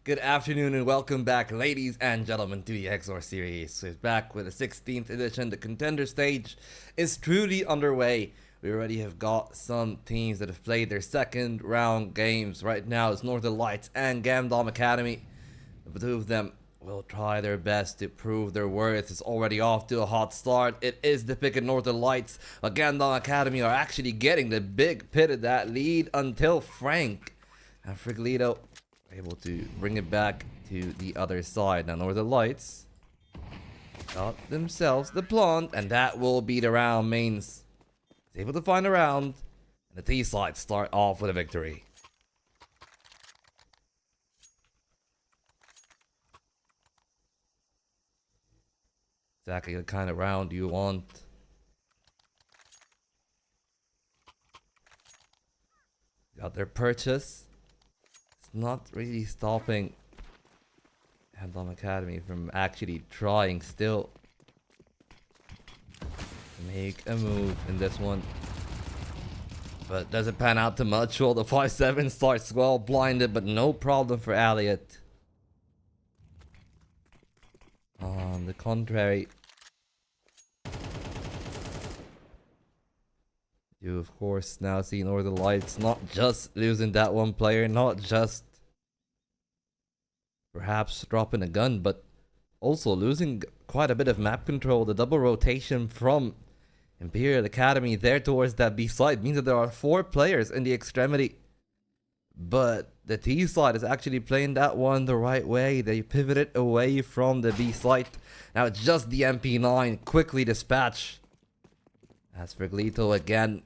Good afternoon and welcome back, ladies and gentlemen, to the EXORT series. We're back with the 16th edition. The contender stage is truly underway. We already have got some teams that have played their second round games. Right now it's Northern Lights and Gamdom Academy. The two of them will try their best to prove their worth. It's already off to a hot start. It is the pick of Northern Lights. But Gamdom Academy are actually getting the big pit of that lead until Frank and Friglito able to bring it back to the other side. Now Northern Lights got themselves the plant, and that will be the round. Mains is able to find a round, and the T side start off with a victory. Exactly the kind of round you want. Got their purchase. Not really stopping Gamdom Academy from actually trying still to make a move in this one, but doesn't pan out too much. Well, the 5-7 starts well blinded, but no problem for Elliot. On the contrary, you of course now see Northern Lights not just losing that one player, not just perhaps dropping a gun, but also losing quite a bit of map control. The double rotation from Imperial Academy there towards that B side means that there are 4 players in the extremity, but the T side is actually playing that one the right way. They pivoted away from the B side. Now it's just the MP9 quickly dispatched. As for Glito again,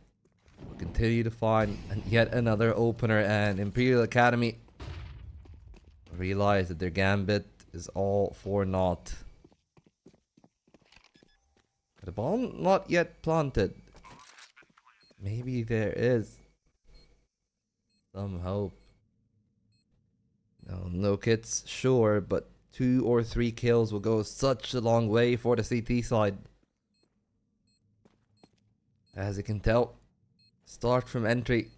we'll continue to find yet another opener, and Imperial Academy realize that their gambit is all for naught. The bomb not yet planted. Maybe there is some hope. No kits, sure, but 2 or 3 kills will go such a long way for the CT side. As you can tell, start from entry.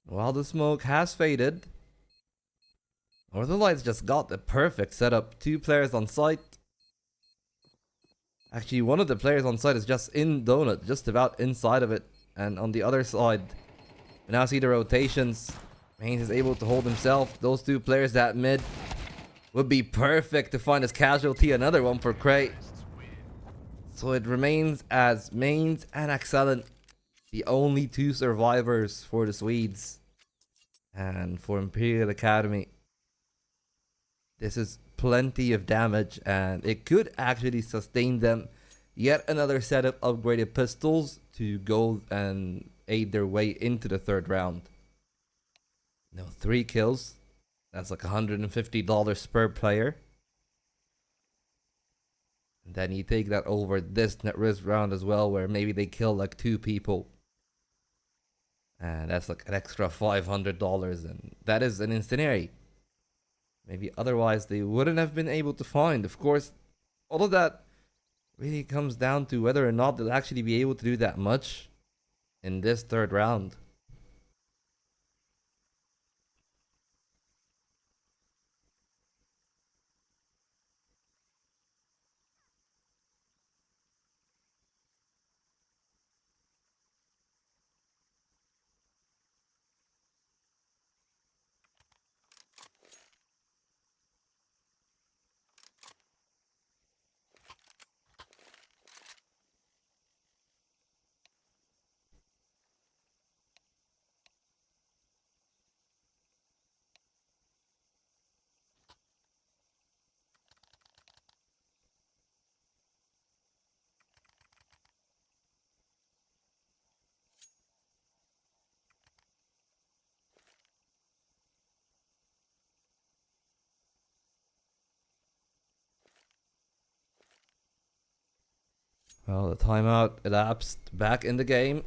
While the smoke has faded, Northern Lights just got the perfect setup. 2 players on site. Actually, one of the players on site is just in donut, just about inside of it. And on the other side, we now see the rotations. Mains is able to hold himself. Those 2 players at mid would be perfect to find his casualty. Another one for Cray. So it remains as Mains and Excellent, the only 2 survivors for the Swedes. And for Imperial Academy, this is plenty of damage, and it could actually sustain them yet another set of upgraded pistols to go and aid their way into the 3rd round. 3 kills. That's like $150 per player. And then you take that over this net risk round as well, where maybe they kill like 2 people. And that's like an extra $500, and that is an incendiary. Maybe otherwise they wouldn't have been able to find. Of course, all of that really comes down to whether or not they'll actually be able to do that much in this 3rd round. Well, the timeout elapsed. Back in the game.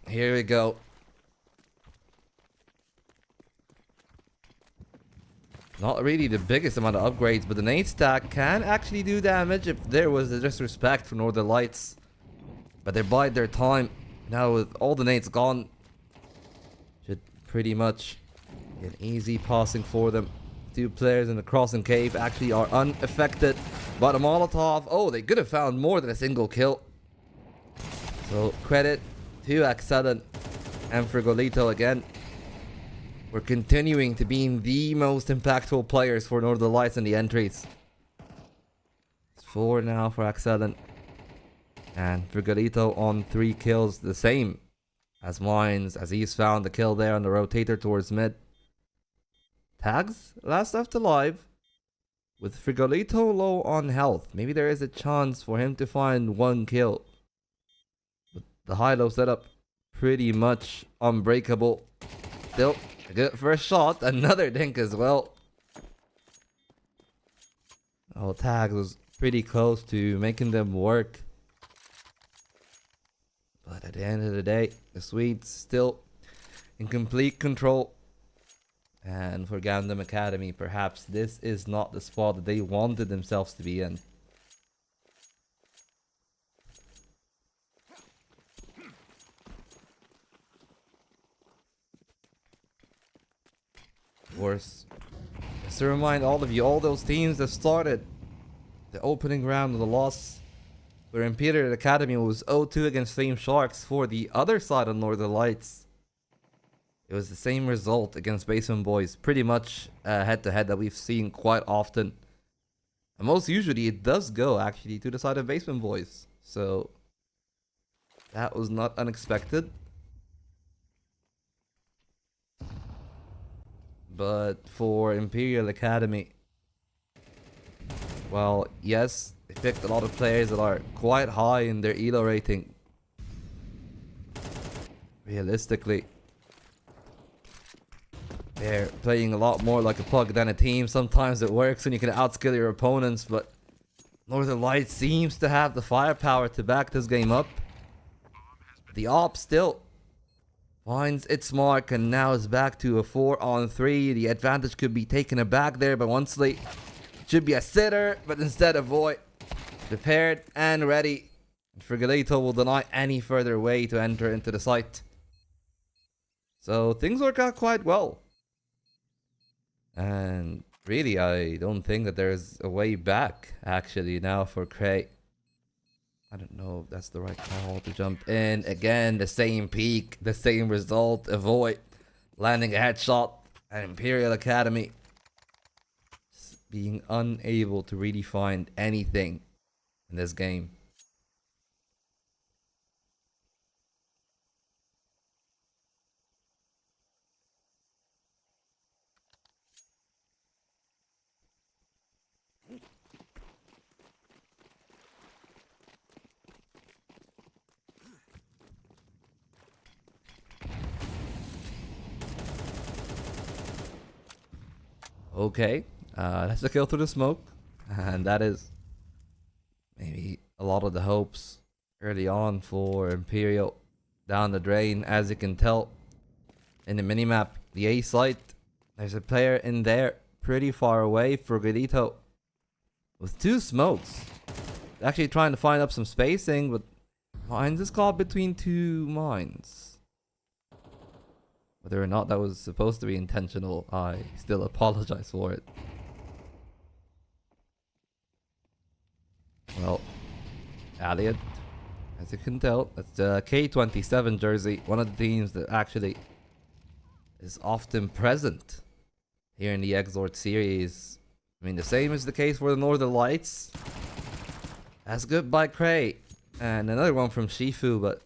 Here we go. Not really the biggest amount of upgrades, but the nade stack can actually do damage if there was a disrespect for Northern Lights. But they bide their time. Now with all the nades gone, should pretty much An easy passing for them. Two players in the crossing cave actually are unaffected by the Molotov. Oh, they could have found more than a single kill. So credit to Axelan and Frigolito again. We're continuing to being the most impactful players for Northern Lights in the entries. It's 4 now for Axelan. And Frigolito on 3 kills, the same as Mines, as he's found the kill there on the rotator towards mid. Tags last left alive. With Frigolito low on health, maybe there is a chance for him to find 1 kill. But the high-low setup, pretty much unbreakable. Still, a good first shot. Another dink as well. Oh, Tags was pretty close to making them work. But at the end of the day, the Swedes still in complete control. And for Gandam Academy, perhaps this is not the spot that they wanted themselves to be in. Of course, just to remind all of you, all those teams that started the opening round with a loss, where Imperial Academy was 0-2 against Flame Sharks. For the other side of Northern Lights, it was the same result against Basement Boys, pretty much head-to-head that we've seen quite often. And most usually it does go actually to the side of Basement Boys. So that was not unexpected. But for Imperial Academy, well, yes, they picked a lot of players that are quite high in their ELO rating. Realistically, they're playing a lot more like a plug than a team. Sometimes it works and you can outskill your opponents, but Northern Lights seems to have the firepower to back this game up. The op still finds its mark and now is back to a 4-on-3. The advantage could be taken aback there by Onsley. Should be a sitter, but instead a Void. Prepared and ready. Frigolito will deny any further way to enter into the site. So things work out quite well. And really, I don't think that there's a way back, actually, now for Cray. I don't know if that's the right call to jump in. Again, the same peak, the same result. Avoid landing a headshot at Imperial Academy. Just being unable to really find anything in this game. Okay, that's a kill through the smoke, and that is maybe a lot of the hopes early on for Imperial down the drain. As you can tell in the minimap, the A site, there's a player in there pretty far away for Frigolito with 2 smokes. Actually trying to find up some spacing, but Mines is caught between 2 mines. Whether or not that was supposed to be intentional, I still apologize for it. Well, Elliot, as you can tell, that's the K27 jersey, one of the teams that actually is often present here in the EXORT series. I mean, the same is the case for the Northern Lights. That's good by Cray. And another one from Shifu, but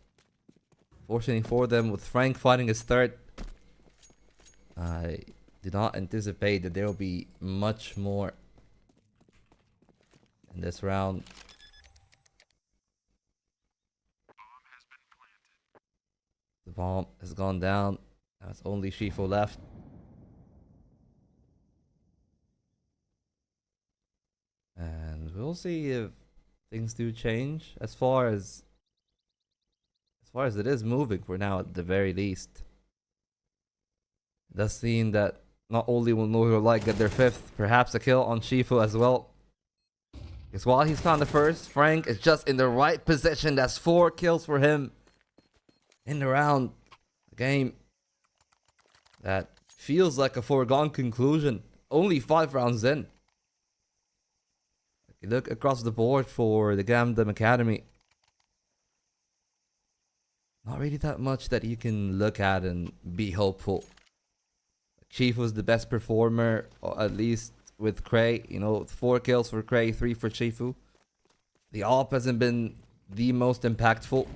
fortunately for them, with Frank finding his 3rd, I do not anticipate that there will be much more in this round. The bomb has gone down. Now it's only Shifu left. And we'll see if things do change as far as it is moving for now at the very least. It does seem that not only will Northern Light get their 5th, perhaps a kill on Shifu as well. Because while he's found the 1st, Frank is just in the right position. That's 4 kills for him in the round. A game that feels like a foregone conclusion. Only 5 rounds in. If you look across the board for the Gundam Academy, not really that much that you can look at and be hopeful. Chief was the best performer, or at least with Cray. 4 kills for Cray, 3 for Chifu. The AWP hasn't been the most impactful.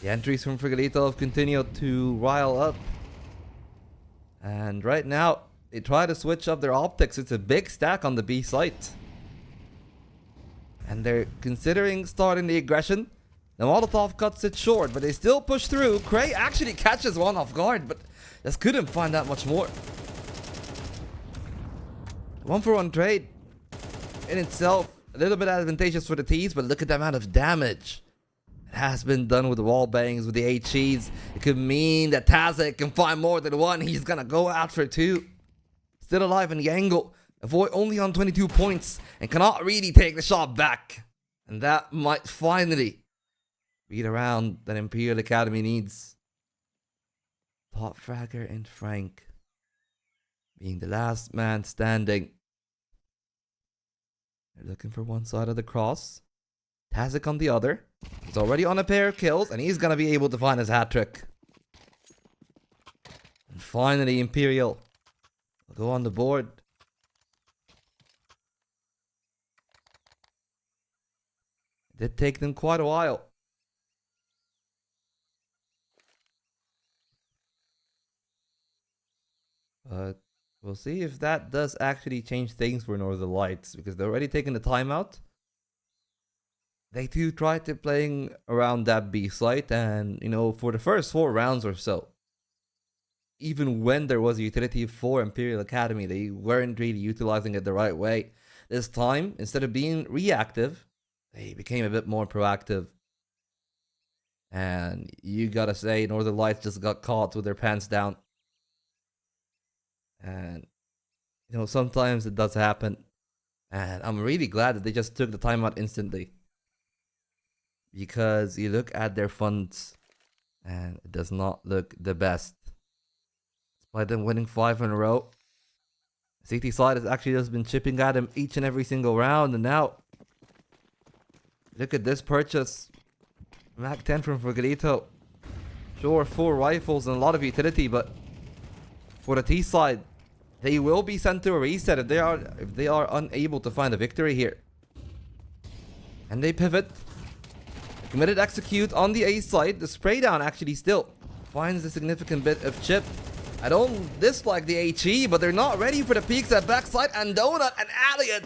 The entries from Frigalito have continued to rile up. And right now, they try to switch up their optics. It's a big stack on the B site. And they're considering starting the aggression. The Molotov cuts it short, but they still push through. Cray actually catches one off guard, but just couldn't find that much more. 1-for-1 trade in itself, a little bit advantageous for the T's, but look at the amount of damage. It has been done with the wall bangs, with the HEs. It could mean that Tazek can find more than one. He's gonna go out for 2. Still alive in the angle. Avoid only on 22 points and cannot really take the shot back. And that might finally be the round that Imperial Academy needs. Top fragger and Frank being the last man standing. They're looking for one side of the cross. Tazek on the other. He's already on a pair of kills, and he's gonna be able to find his hat trick. And finally, Imperial will go on the board. It did take them quite a while. But we'll see if that does actually change things for Northern Lights, because they're already taking the timeout. They do try to playing around that B site, and for the first 4 rounds or so, even when there was a utility for Imperial Academy, they weren't really utilizing it the right way. This time, instead of being reactive, they became a bit more proactive. And you gotta say, Northern Lights just got caught with their pants down. And sometimes it does happen, and I'm really glad that they just took the timeout instantly. Because you look at their funds, and it does not look the best. Despite them winning 5 in a row, CT side has actually just been chipping at him each and every single round. And now, look at this purchase. Mac 10 from Frigalito. Sure, 4 rifles and a lot of utility, but for the T side, they will be sent to a reset if they are unable to find a victory here. And they pivot. Committed execute on the A side. The spray down actually still finds a significant bit of chip. I don't dislike the HE, but they're not ready for the peaks at backside. And Donut and Elliot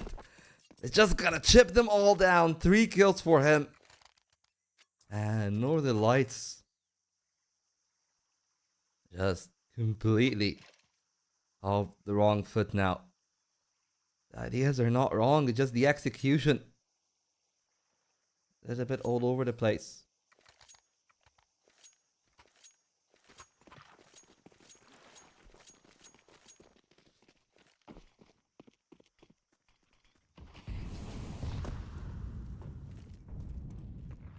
is just gonna chip them all down. 3 kills for him. And Northern Lights just completely off the wrong foot now. The ideas are not wrong, it's just the execution. It's a bit all over the place.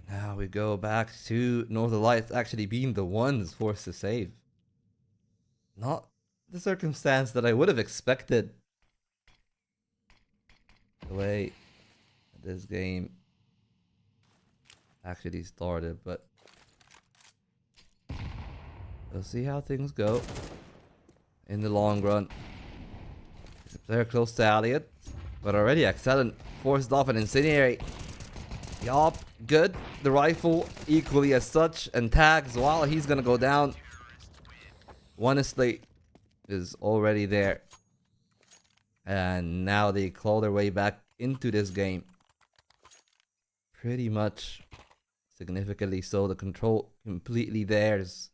Now we go back to Northern Lights actually being the ones forced to save. Not the circumstance that I would have expected. The way this game actually started, but we'll see how things go in the long run. There's a player close to Elliot, but already excellent. Forced off an incendiary. Yup, good. The rifle equally as such, and tags while he's gonna go down. Honestly, is already there, and now they claw their way back into this game. Pretty much significantly so. The control completely theirs,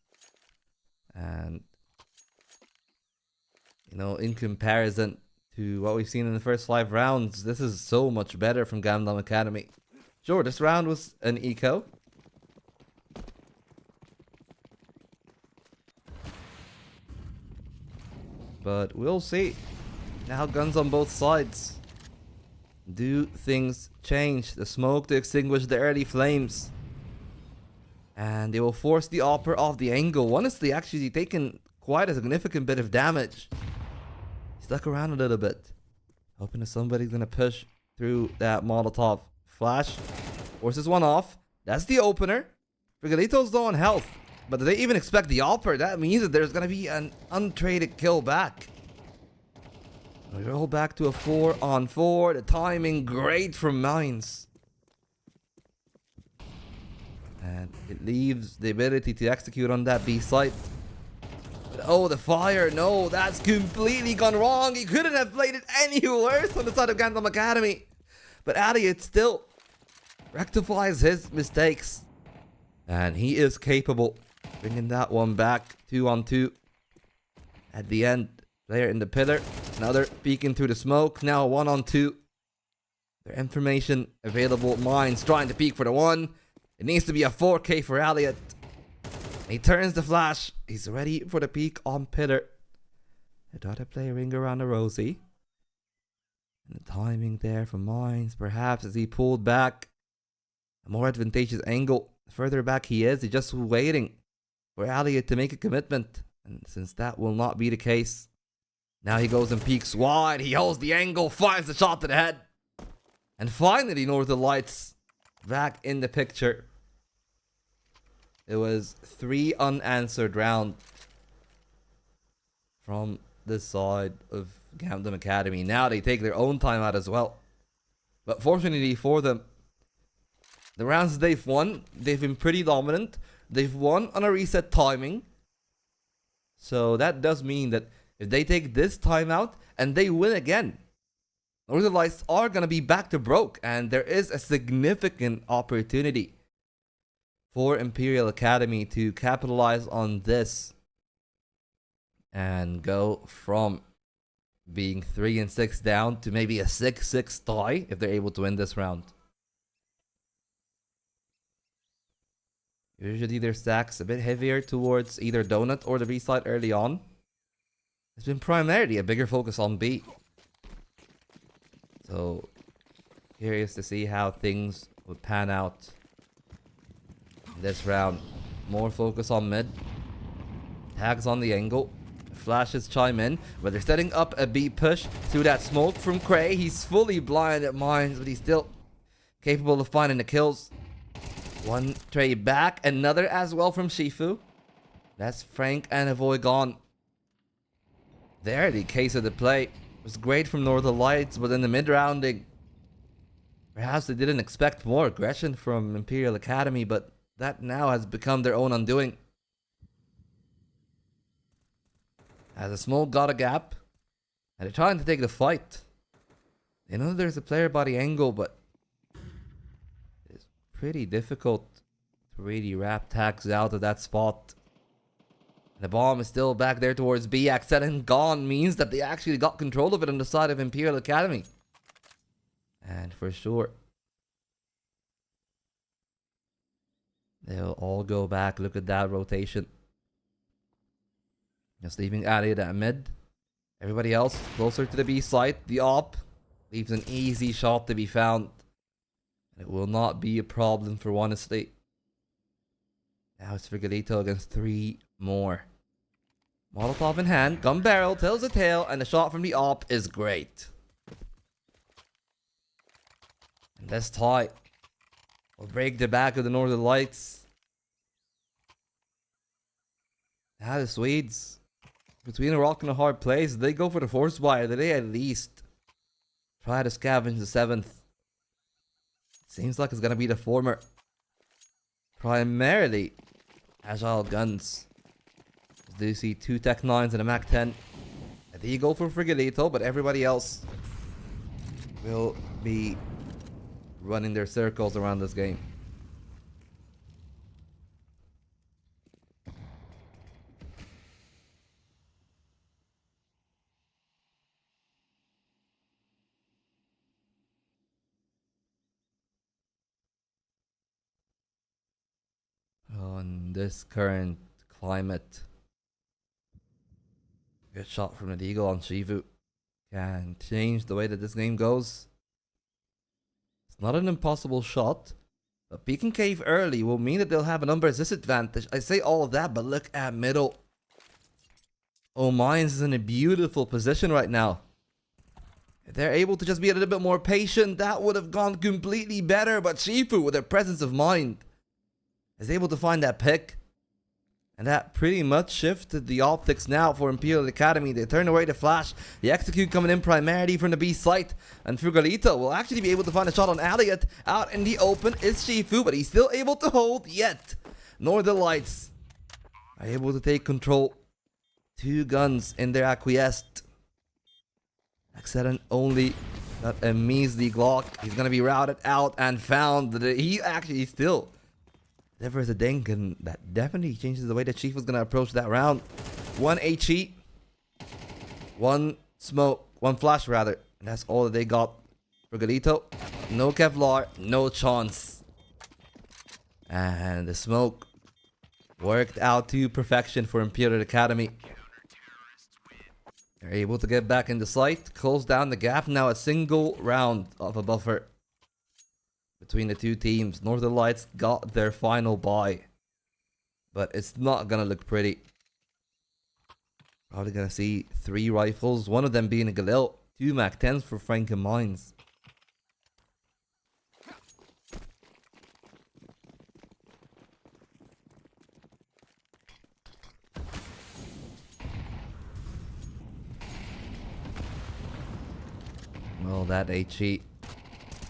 and in comparison to what we've seen in the first 5 rounds, this is so much better from Gundam Academy. Sure, this round was an eco, but we'll see. Now guns on both sides. Do things change? The smoke to extinguish the early flames. And they will force the Opera off the angle. Honestly, actually taken quite a significant bit of damage. He stuck around a little bit, hoping that somebody's gonna push through that Molotov. Flash forces one off. That's the opener. Frigolito's low on health, but do they even expect the upper? That means that there's gonna be an untraded kill back. We roll back to a 4-on-4. The timing great from Mines. And it leaves the ability to execute on that B site. But oh, the fire. No, that's completely gone wrong. He couldn't have played it any worse on the side of Gandalf Academy. But Elliot still rectifies his mistakes. And he is capable bringing that one back. 2-on-2. At the end, player in the pillar. Another peeking through the smoke. Now 1-on-2. Their information available. Mines trying to peek for the one. It needs to be a 4K for Elliot. He turns the flash. He's ready for the peek on pillar. Another player ring around the Rosie. And the timing there for Mines. Perhaps as he pulled back. A more advantageous angle. The further back he is, he's just waiting for Elliot to make a commitment. And since that will not be the case, now he goes and peeks wide. He holds the angle, finds the shot to the head. And finally, Northern Lights back in the picture. It was 3 unanswered rounds from the side of Gandalf Academy. Now they take their own time out as well. But fortunately for them, the rounds they've won, they've been pretty dominant. They've won on a reset timing. So that does mean that if they take this timeout and they win again, Northern Lights are going to be back to broke. And there is a significant opportunity for Imperial Academy to capitalize on this and go from being 3-6 down to maybe a 6-6 tie if they're able to win this round. Usually their stacks a bit heavier towards either Donut or the B side early on. It's been primarily a bigger focus on B. So, curious to see how things would pan out in this round. More focus on mid. Tags on the angle. Flashes chime in, but they're setting up a B push through that smoke from Cray. He's fully blind at Mines, but he's still capable of finding the kills. One trade back, another as well from Shifu. That's Frank and Avoy gone. There, the case of the play was great from Northern Lights, but in the mid-rounding, perhaps they didn't expect more aggression from Imperial Academy, but that now has become their own undoing. As a smoke got a gap, and they're trying to take the fight. They know there's a player body angle, but it's pretty difficult to really wrap tags out of that spot. The bomb is still back there towards B. Accident gone means that they actually got control of it on the side of Imperial Academy. And for sure, they'll all go back. Look at that rotation. Just leaving Elliot at mid. Everybody else closer to the B site. The op leaves an easy shot to be found. And it will not be a problem for One Estate. Now it's Frigolito against 3 more. Molotov in hand, gun barrel, tells the tale, and the shot from the op is great. And this tie will break the back of the Northern Lights. Now the Swedes, between a rock and a hard place, they go for the force buy. They at least try to scavenge the 7th. Seems like it's gonna be the former. Primarily agile guns. Do you see 2 Tech 9s and a Mac 10? I think you go for Frigolito, but everybody else will be running their circles around this game. On this current climate, good shot from the Eagle on Shifu can change the way that this game goes. It's not an impossible shot, but peeking cave early will mean that they'll have a numbers disadvantage. I say all of that, but look at middle. Oh, Mines is in a beautiful position right now. If they're able to just be a little bit more patient, that would have gone completely better. But Shifu, with their presence of mind, is able to find that pick. And that pretty much shifted the optics now for Imperial Academy. They turn away the flash. The execute coming in primarily from the B site. And Fugalito will actually be able to find a shot on Elliot. Out in the open is Shifu, but he's still able to hold yet. Northern Lights are able to take control. 2 guns in their acquiesced. Excellent only got a measly Glock. He's going to be routed out and found. He actually still delivers a dink, and that definitely changes the way that Chief was going to approach that round. 1 HE, 1 smoke, 1 flash rather. And that's all that they got for Galito. No Kevlar, no chance. And the smoke worked out to perfection for Imperial Academy. They're able to get back in the site, close down the gap. Now a single round of a buffer between the two teams. Northern Lights got their final buy, but it's not gonna look pretty. Probably gonna see 3 rifles, one of them being a Galil, 2 MAC-10s for Frank and Mines. Well, that HE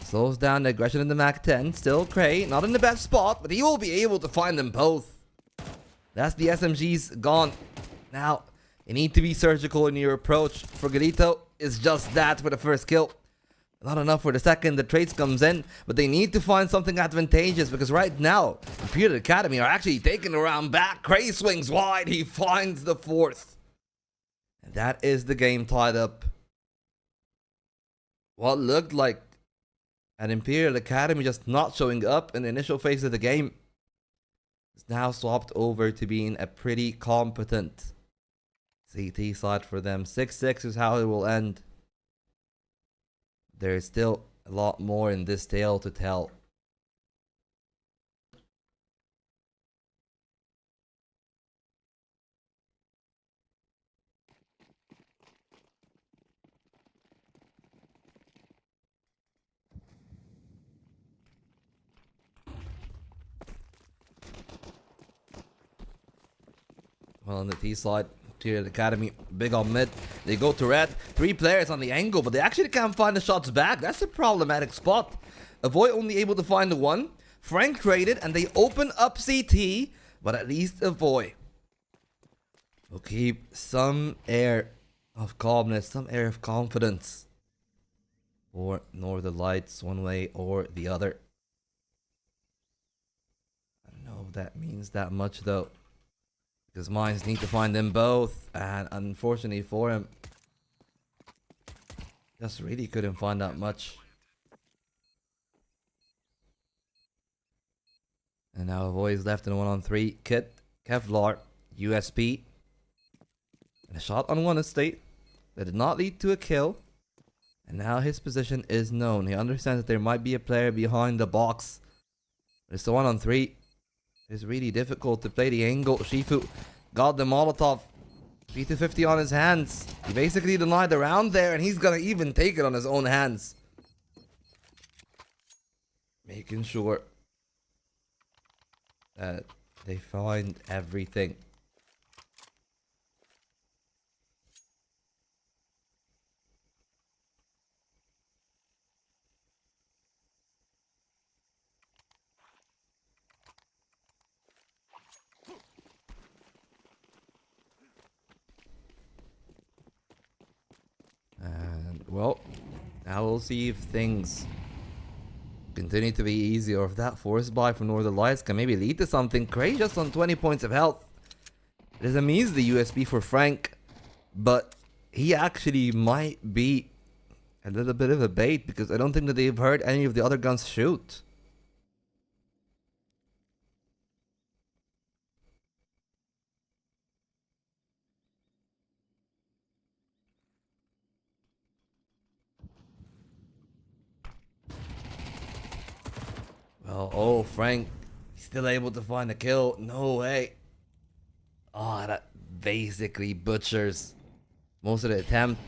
slows down the aggression in the MAC-10. Still Cray, not in the best spot, but he will be able to find them both. That's the SMGs gone. Now, you need to be surgical in your approach. For Galito, it's just that for the first kill. Not enough for the second. The traits comes in, but they need to find something advantageous because right now, Imperial Academy are actually taking the round back. Cray swings wide. He finds the 4th. And that is the game tied up. What looked like an Imperial Academy just not showing up in the initial phase of the game is now swapped over to being a pretty competent CT side for them. 6-6 is how it will end. There's still a lot more in this tale to tell. Well, on the T side, Imperial Academy, big on mid. They go to red. 3 players on the angle, but they actually can't find the shots back. That's a problematic spot. Avoid only able to find the 1. Frank traded, and they open up CT, but at least Avoid will keep some air of calmness, some air of confidence for Northern Lights, one way or the other. I don't know if that means that much, though, because Mines need to find them both, and unfortunately for him, just really couldn't find that much. And now Avoid is left in a 1-on-3. Kit, Kevlar, USP, and a shot on 1 estate that did not lead to a kill. And now his position is known. He understands that there might be a player behind the box. It's the 1-on-3. It's really difficult to play the angle. Shifu got the Molotov. P250 on his hands. He basically denied the round there, and he's gonna even take it on his own hands. Making sure that they find everything. And, well, now we'll see if things continue to be easy, or if that forced buy from Northern Lights can maybe lead to something. Cray just on 20 points of health. It is a measly USB for Frank, but he actually might be a little bit of a bait, because I don't think that they've heard any of the other guns shoot. Well, oh, Frank still able to find a kill. No way. Oh, that basically butchers most of the attempt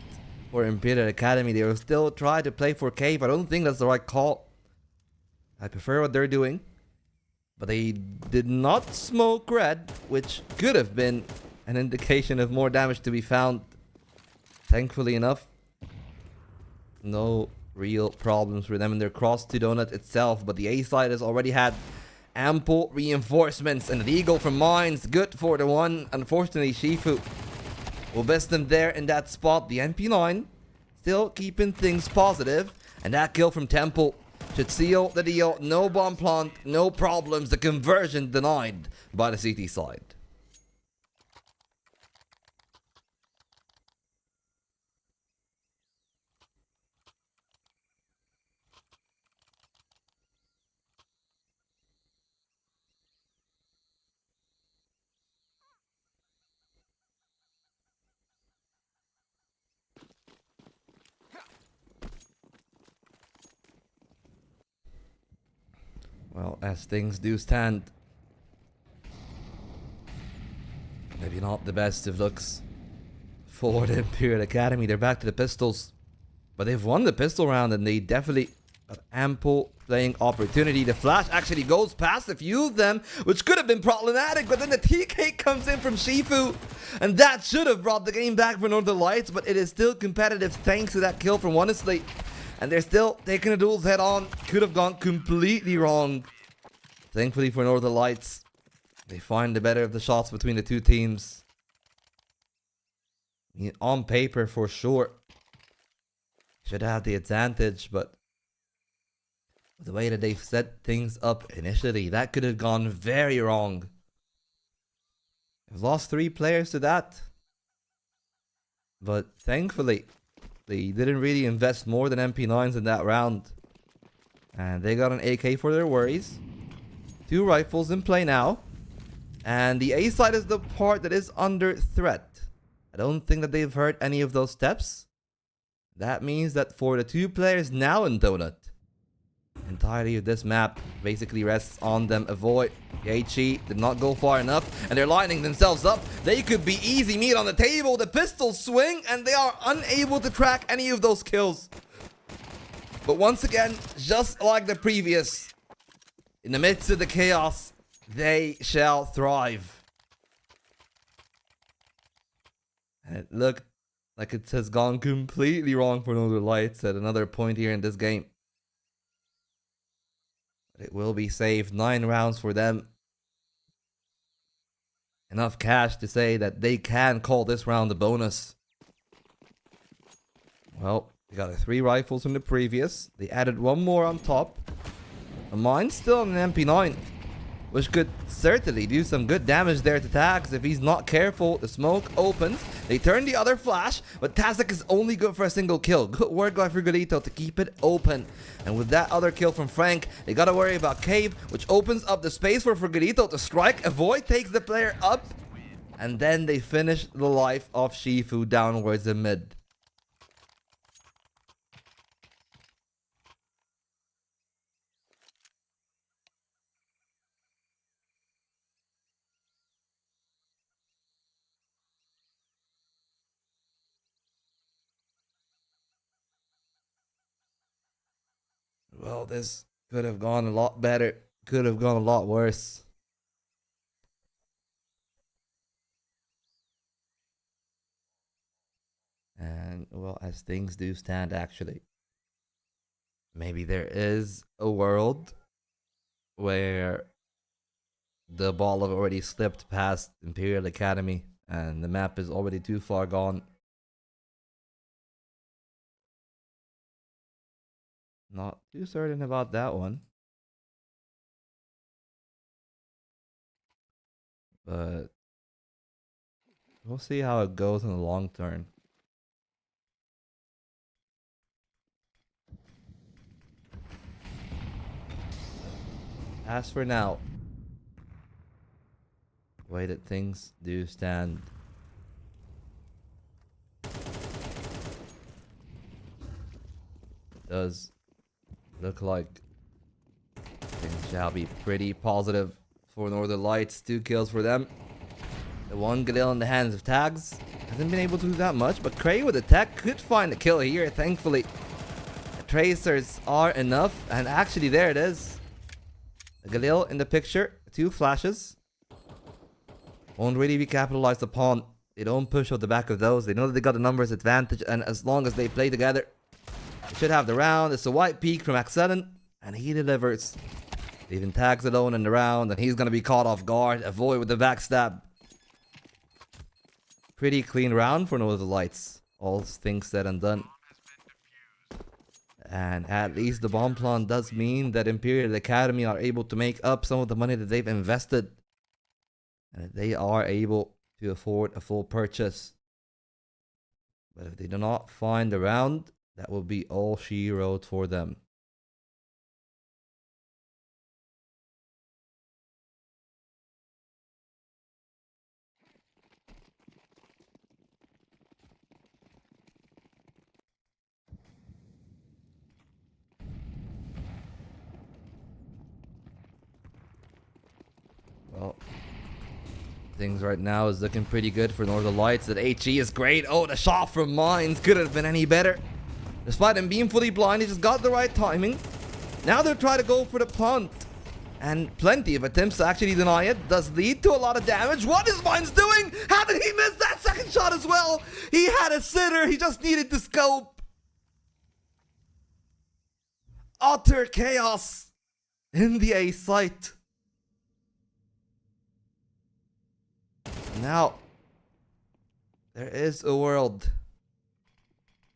for Imperial Academy. They will still try to play for cave. I don't think that's the right call. I prefer what they're doing. But they did not smoke red, which could have been an indication of more damage to be found. Thankfully enough, no real problems for them in their cross to donut itself. But the A side has already had ample reinforcements, and the eagle from mines, good for the one. Unfortunately, Shifu will best them there in that spot. The NP9 still keeping things positive, and that kill from Temple should seal the deal. No bomb plant, no problems. The conversion denied by the CT side. Well, as things do stand, maybe not the best of looks for the Imperial Academy. They're back to the pistols, but they've won the pistol round, and they definitely have ample playing opportunity. The flash actually goes past a few of them, which could have been problematic, but then the TK comes in from Shifu, and that should have brought the game back for Northern Lights, but it is still competitive thanks to that kill from Honestly. And they're still taking the duels head on. Could have gone completely wrong. Thankfully for Northern Lights, they find the better of the shots between the two teams. I mean, on paper, for sure, should have the advantage, but the way that they've set things up initially, that could have gone very wrong. They've lost 3 players to that. But thankfully, they didn't really invest more than MP9s in that round. And they got an AK for their worries. 2 rifles in play now. And the A side is the part that is under threat. I don't think that they've heard any of those steps. That means that for the 2 players now in Donut, entirety of this map basically rests on them. Avoid HE did not go far enough, and they're lining themselves up. They could be easy meat on the table. The pistols swing, and they are unable to track any of those kills. But once again, just like the previous, in the midst of the chaos, they shall thrive. And it looked like it has gone completely wrong for Northern Lights at another point here in this game. It will be saved. 9 rounds for them. Enough cash to say that they can call this round a bonus. Well, they got 3 rifles from the previous. They added 1 more on top. A mine's still on an MP9, which could certainly do some good damage there to Tags if he's not careful. The smoke opens. They turn the other flash, but Tazak is only good for a single kill. Good work by Frigolito to keep it open. And with that other kill from Frank, they gotta worry about Cave, which opens up the space for Frigolito to strike. Avoid takes the player up, and then they finish the life of Shifu downwards in mid. Well, this could have gone a lot better. Could have gone a lot worse. And, well, as things do stand, actually, maybe there is a world where the ball have already slipped past Imperial Academy and the map is already too far gone. Not too certain about that one. But we'll see how it goes in the long term. As for now, the way that things do stand, does look like things shall be pretty positive for Northern Lights. 2 kills for them. The one Galil in the hands of Tags hasn't been able to do that much, but Cray with the tech could find a kill here, thankfully. The tracers are enough, and actually there it is. The Galil in the picture, 2 flashes. Won't really be capitalized upon. They don't push off the back of those. They know that they got the numbers advantage, and as long as they play together, they should have the round. It's a white peak from X7, and he delivers. Leaving Tags alone in the round, and he's going to be caught off guard. Avoid with the backstab. Pretty clean round for Northern Lights. All things said and done. And at least the bomb plant does mean that Imperial Academy are able to make up some of the money that they've invested. And they are able to afford a full purchase. But if they do not find the round, that will be all she wrote for them. Well, things right now is looking pretty good for Northern Lights. That HE is great. Oh, the shot from Mines couldn't have been any better. Despite him being fully blind, he just got the right timing. Now they're trying to go for the punt. And plenty of attempts to actually deny it does lead to a lot of damage. What is Mines doing? How did he miss that second shot as well? He had a sitter. He just needed to scope. Utter chaos in the A site. Now, there is a world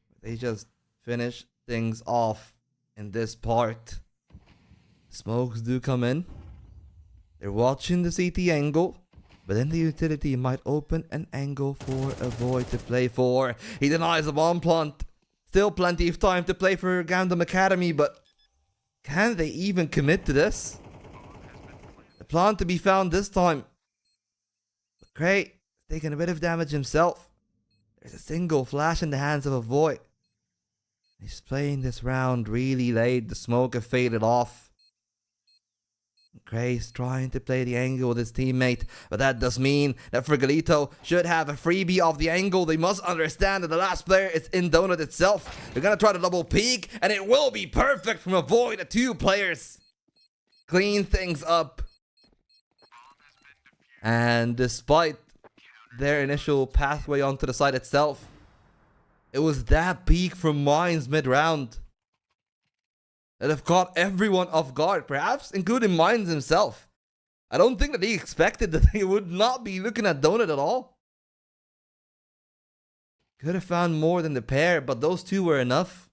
where they just finish things off in this part. Smokes do come in. They're watching the CT angle, but then the utility might open an angle for a void to play for. He denies the bomb plant. Still plenty of time to play for Gandam Academy, but can they even commit to this? The plant to be found this time. Cray taking a bit of damage himself. There's a single flash in the hands of a void. He's playing this round really late. The smoke have faded off. Cray's trying to play the angle with his teammate, but that does mean that Frigolito should have a freebie of the angle. They must understand that the last player is in Donut itself. They're gonna try to double peek, and it will be perfect from a void. The 2 players clean things up. And despite their initial pathway onto the side itself, it was that peak from Mines mid-round that have caught everyone off guard, perhaps including Mines himself. I don't think that he expected that they would not be looking at Donut at all. Could have found more than the pair, but those 2 were enough.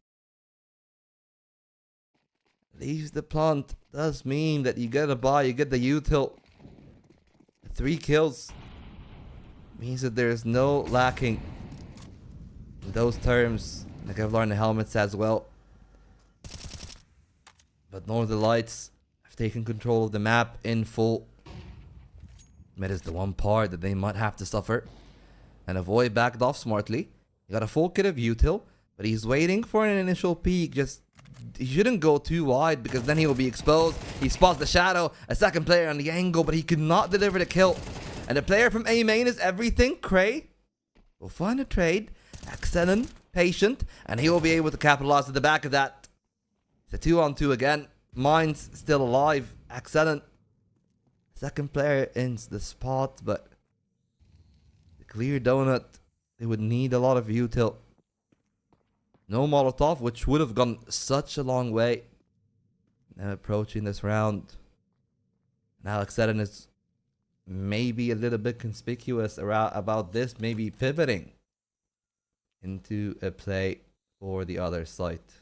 Leaves the plant does mean that you get a buy, you get the util. 3 kills means that there's no lacking in those terms. The Kevlar and the helmets as well. But Northern Lights have taken control of the map in full. That is the one part that they might have to suffer. And Avoid backed off smartly. He got a full kit of util, but he's waiting for an initial peek. He shouldn't go too wide because then he will be exposed. He spots the shadow, a second player on the angle, but he could not deliver the kill. And the player from A main is everything. Cray will find a trade. Excellent, patient, and he will be able to capitalize at the back of that. It's a 2-on-2 again. Mine's still alive. Excellent. Second player in the spot, but the clear Donut, they would need a lot of util. No Molotov, which would have gone such a long way. Now approaching this round. Now X7 is maybe a little bit conspicuous about this, maybe pivoting into a play for the other site.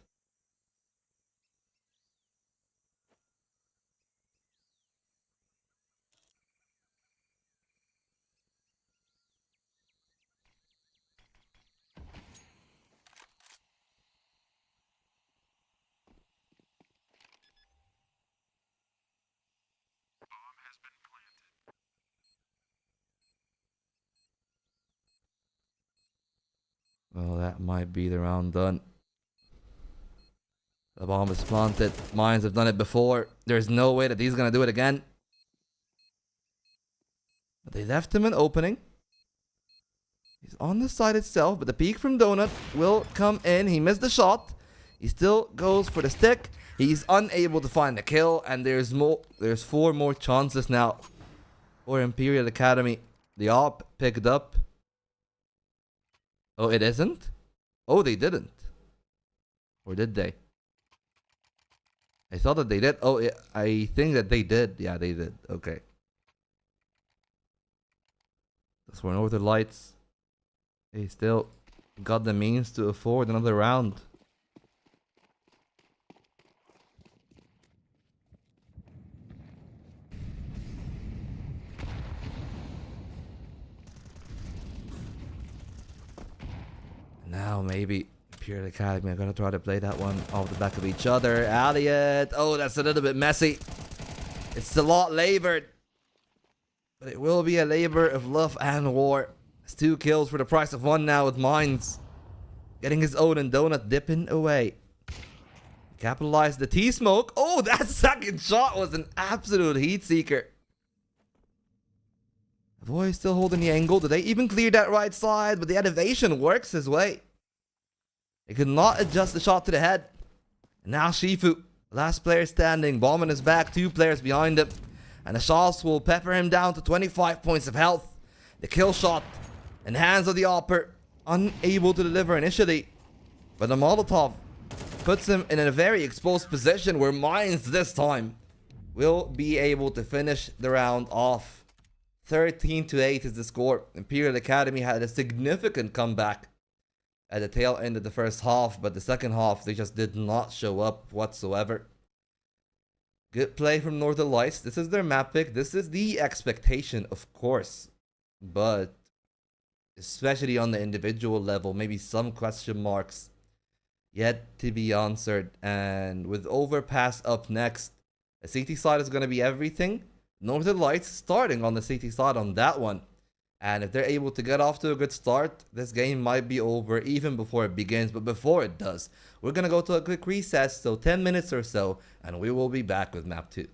Well, that might be the round done. The bomb is planted. Mines have done it before. There's no way that he's gonna do it again. But they left him an opening. He's on the side itself, but the peek from Donut will come in. He missed the shot. He still goes for the stick. He's unable to find the kill, and there's 4 more chances now for Imperial Academy. The op picked up. Oh, it isn't? Oh, they didn't. Or did they? I thought that they did. Oh, I think that they did. Yeah, they did. Okay. That's for Northern Lights. They still got the means to afford another round. Now maybe Imperial Academy are gonna try to play that one off the back of each other. Elliot. Oh, that's a little bit messy. It's a lot labored. But it will be a labor of love and war. It's 2 kills for the price of 1 now with Mines. Getting his own and Donut dipping away. Capitalize the T-smoke. Oh, that second shot was an absolute heat seeker. The boy still holding the angle. Did they even clear that right side? But the elevation works his way. They could not adjust the shot to the head. And now Shifu, last player standing, bomb on his back, 2 players behind him. And the shots will pepper him down to 25 points of health. The kill shot in the hands of the Opper, unable to deliver initially. But the Molotov puts him in a very exposed position where Mines this time will be able to finish the round off. 13-8 is the score. Imperial Academy had a significant comeback at the tail end of the first half, but the second half they just did not show up whatsoever. Good play from Northern Lights. This is their map pick. This is the expectation, of course. But especially on the individual level, maybe some question marks yet to be answered. And with Overpass up next, the CT side is going to be everything. Northern Lights starting on the CT side on that one. And if they're able to get off to a good start, this game might be over even before it begins. But before it does, we're going to go to a quick recess, so 10 minutes or so, and we will be back with map 2.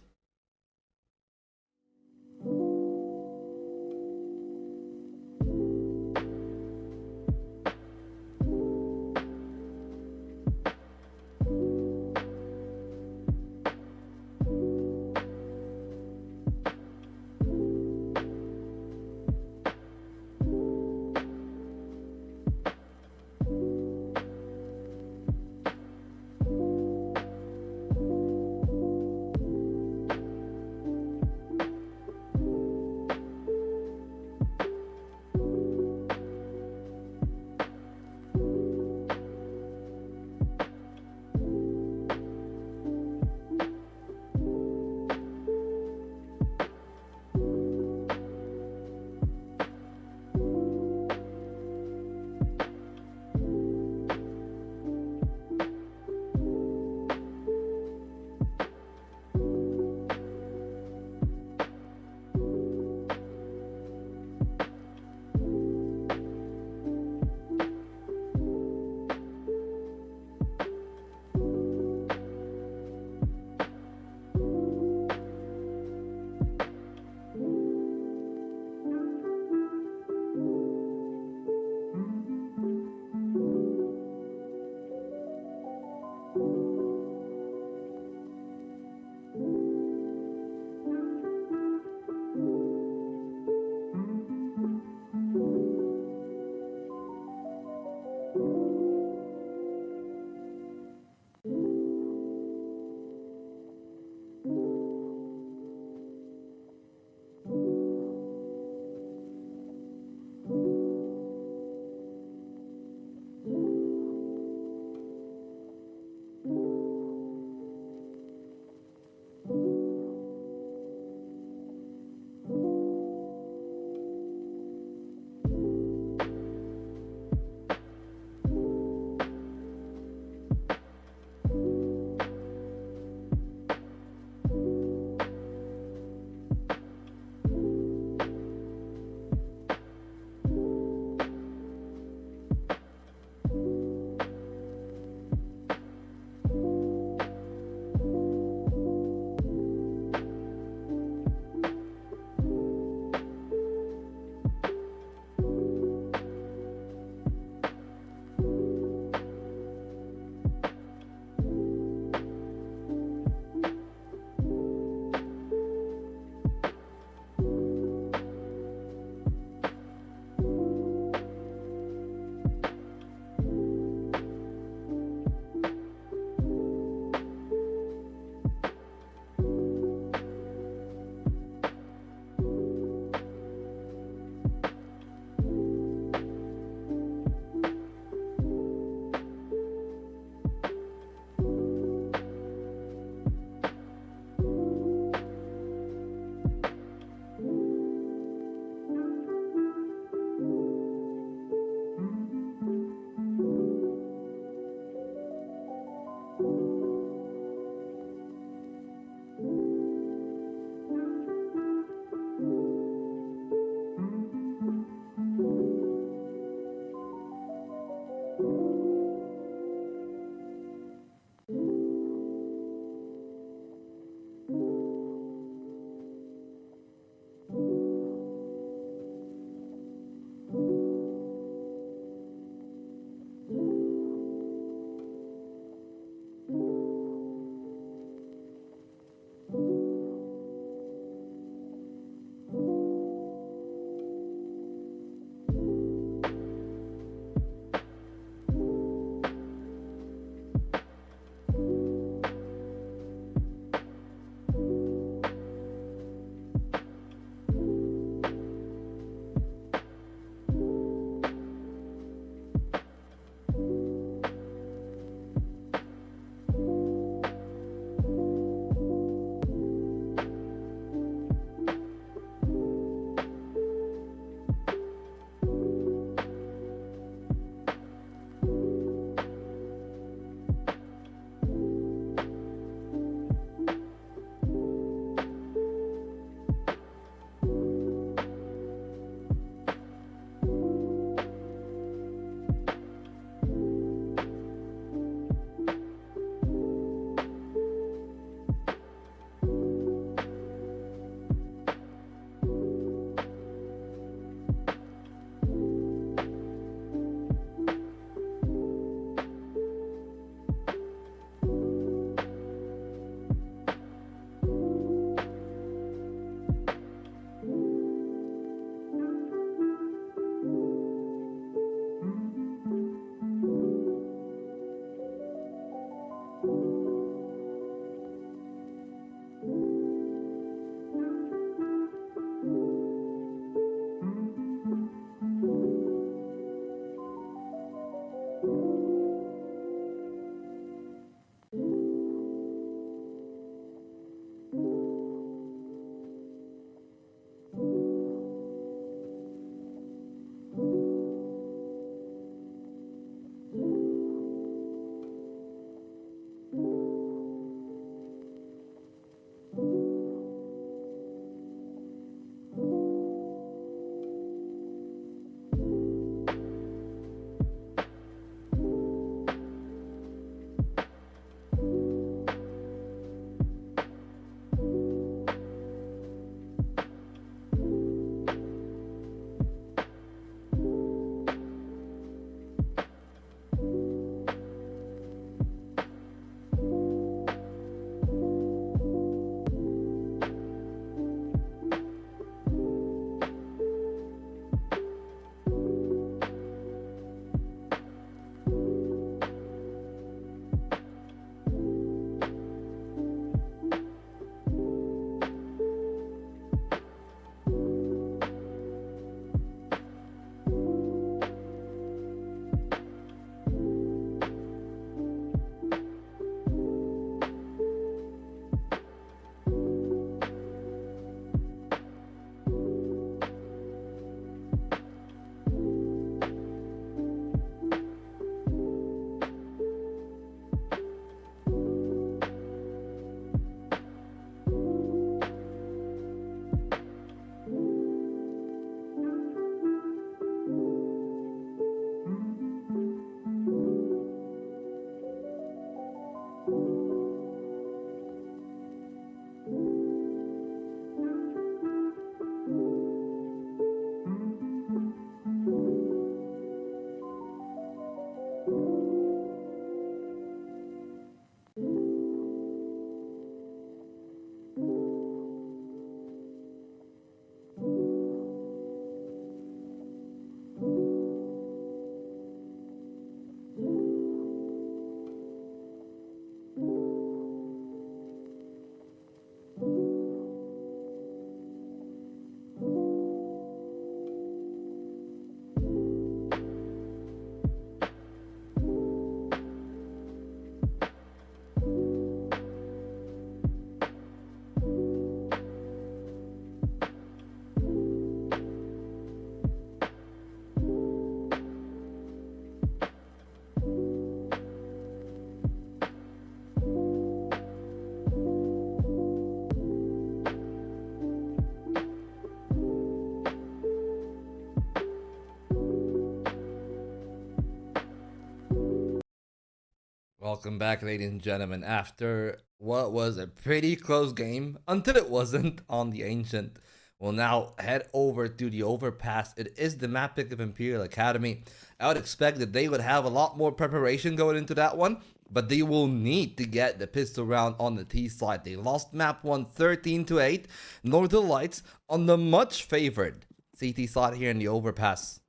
Welcome back, ladies and gentlemen. After what was a pretty close game, until it wasn't on the Ancient, we'll now head over to the Overpass. It is the map pick of Imperial Academy. I would expect that they would have a lot more preparation going into that one, but they will need to get the pistol round on the T side. They lost map 1 13-8, Northern Lights on the much favored CT side here in the Overpass.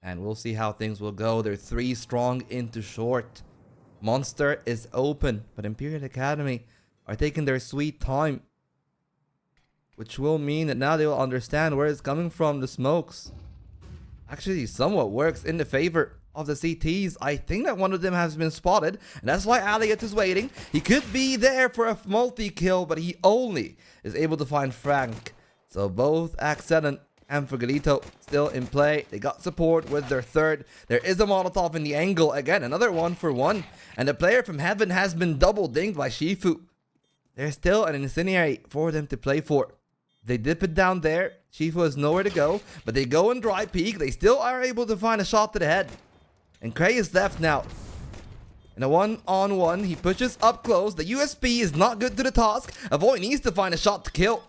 And we'll see how things will go. They're 3 strong into short. Monster is open, but Imperial Academy are taking their sweet time, which will mean that now they will understand where it's coming from. The smokes actually somewhat works in the favor of the CTs. I think that one of them has been spotted, and that's why Elliot is waiting. He could be there for a multi-kill, but he only is able to find Frank. So both Accent and Fugalito still in play. They got support with their third. There is a Molotov in the angle. Again, another 1-for-1. And the player from Heaven has been double dinged by Shifu. There's still an incendiary for them to play for. They dip it down there. Shifu has nowhere to go. But they go and dry peek. They still are able to find a shot to the head. And Cray is left now. In a 1-on-1, he pushes up close. The USP is not good to the task. Avoid needs to find a shot to kill.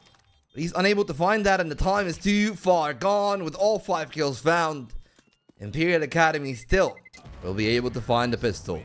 He's unable to find that, and the time is too far gone with all 5 kills found. Imperial Academy still will be able to find the pistol.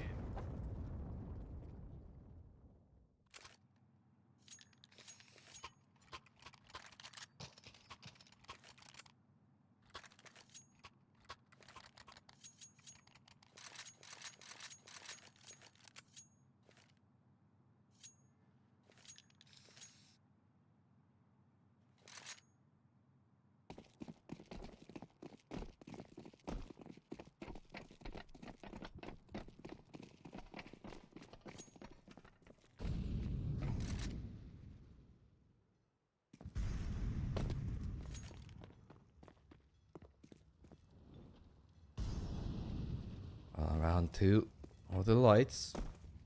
Round 2, Northern Lights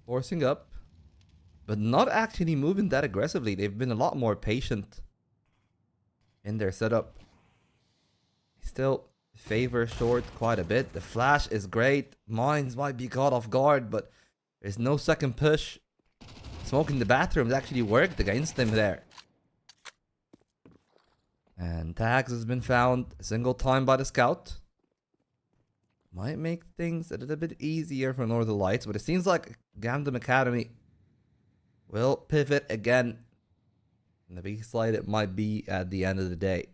forcing up, but not actually moving that aggressively. They've been a lot more patient in their setup. Still favor short quite a bit. The flash is great. Mines might be caught off guard, but there's no second push. Smoking the bathrooms actually worked against them there. And tags has been found a single time by the scout. Might make things a little bit easier for Northern Lights, but it seems like Gandam Academy will pivot again. And the B slide it might be at the end of the day.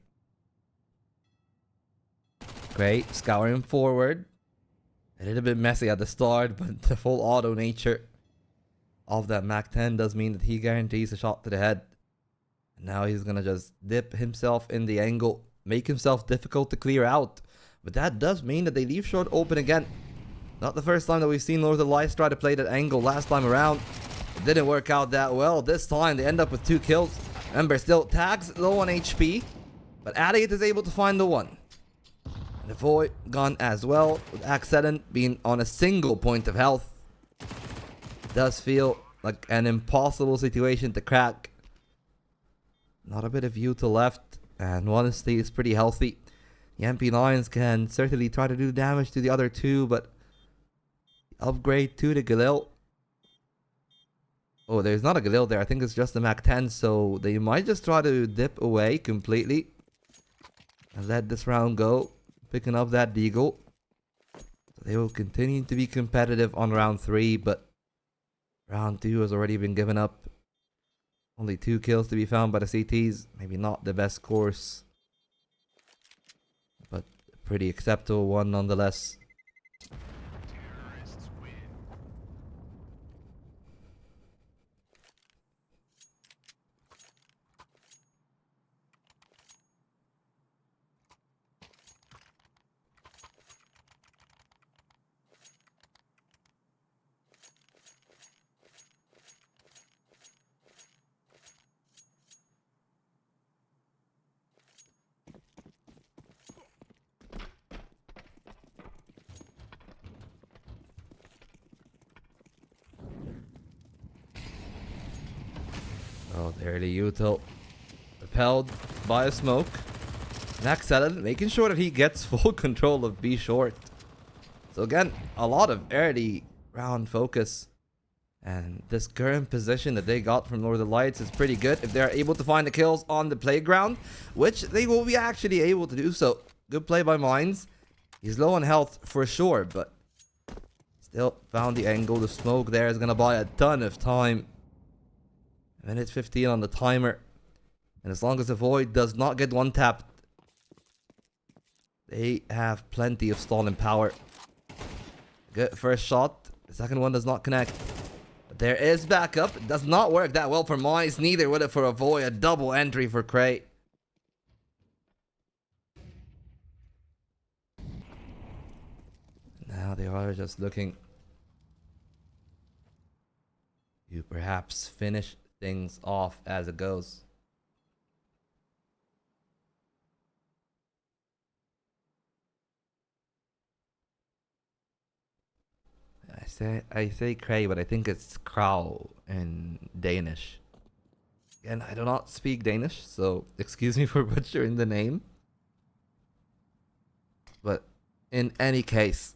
Great, scouring forward. A little bit messy at the start, but the full auto nature of that Mac 10 does mean that he guarantees a shot to the head. And now he's gonna just dip himself in the angle, make himself difficult to clear out. But that does mean that they leave short open again. Not the first time that we've seen Northern Lights try to play that angle last time around. It didn't work out that well. This time they end up with 2 kills. Remember, still tags low on HP. But Elliot is able to find the one. And the Void gone as well, with Accent being on a single point of health. It does feel like an impossible situation to crack. Not a bit of view to left. And honestly, it's pretty healthy. The MP9s can certainly try to do damage to the other 2, but upgrade to the Galil. Oh, there's not a Galil there. I think it's just the Mac 10, so they might just try to dip away completely and let this round go, picking up that Deagle. So they will continue to be competitive on round 3, but round 2 has already been given up. Only 2 kills to be found by the CTs. Maybe not the best course, but a pretty acceptable one nonetheless. Oh, there the util. Repelled by a smoke. Accent making sure that he gets full control of B short. So again, a lot of early round focus And this current position that they got from Northern Lights is pretty good if they're able to find the kills on the playground, which they will be actually able to do so. Good play by Mines. He's low on health for sure, but still found the angle. The smoke there is going to buy a ton of time. Minute 15 on the timer. And as long as the Void does not get one tapped, they have plenty of stalling power. Good first shot. The second one does not connect. But there is backup. It does not work that well for Mines. Neither would it for a Void. A double entry for Cray. Now they are just looking to perhaps finish things off as it goes. I say Cray, but I think it's Crow in Danish. Again, I do not speak Danish, so excuse me for butchering the name. But in any case,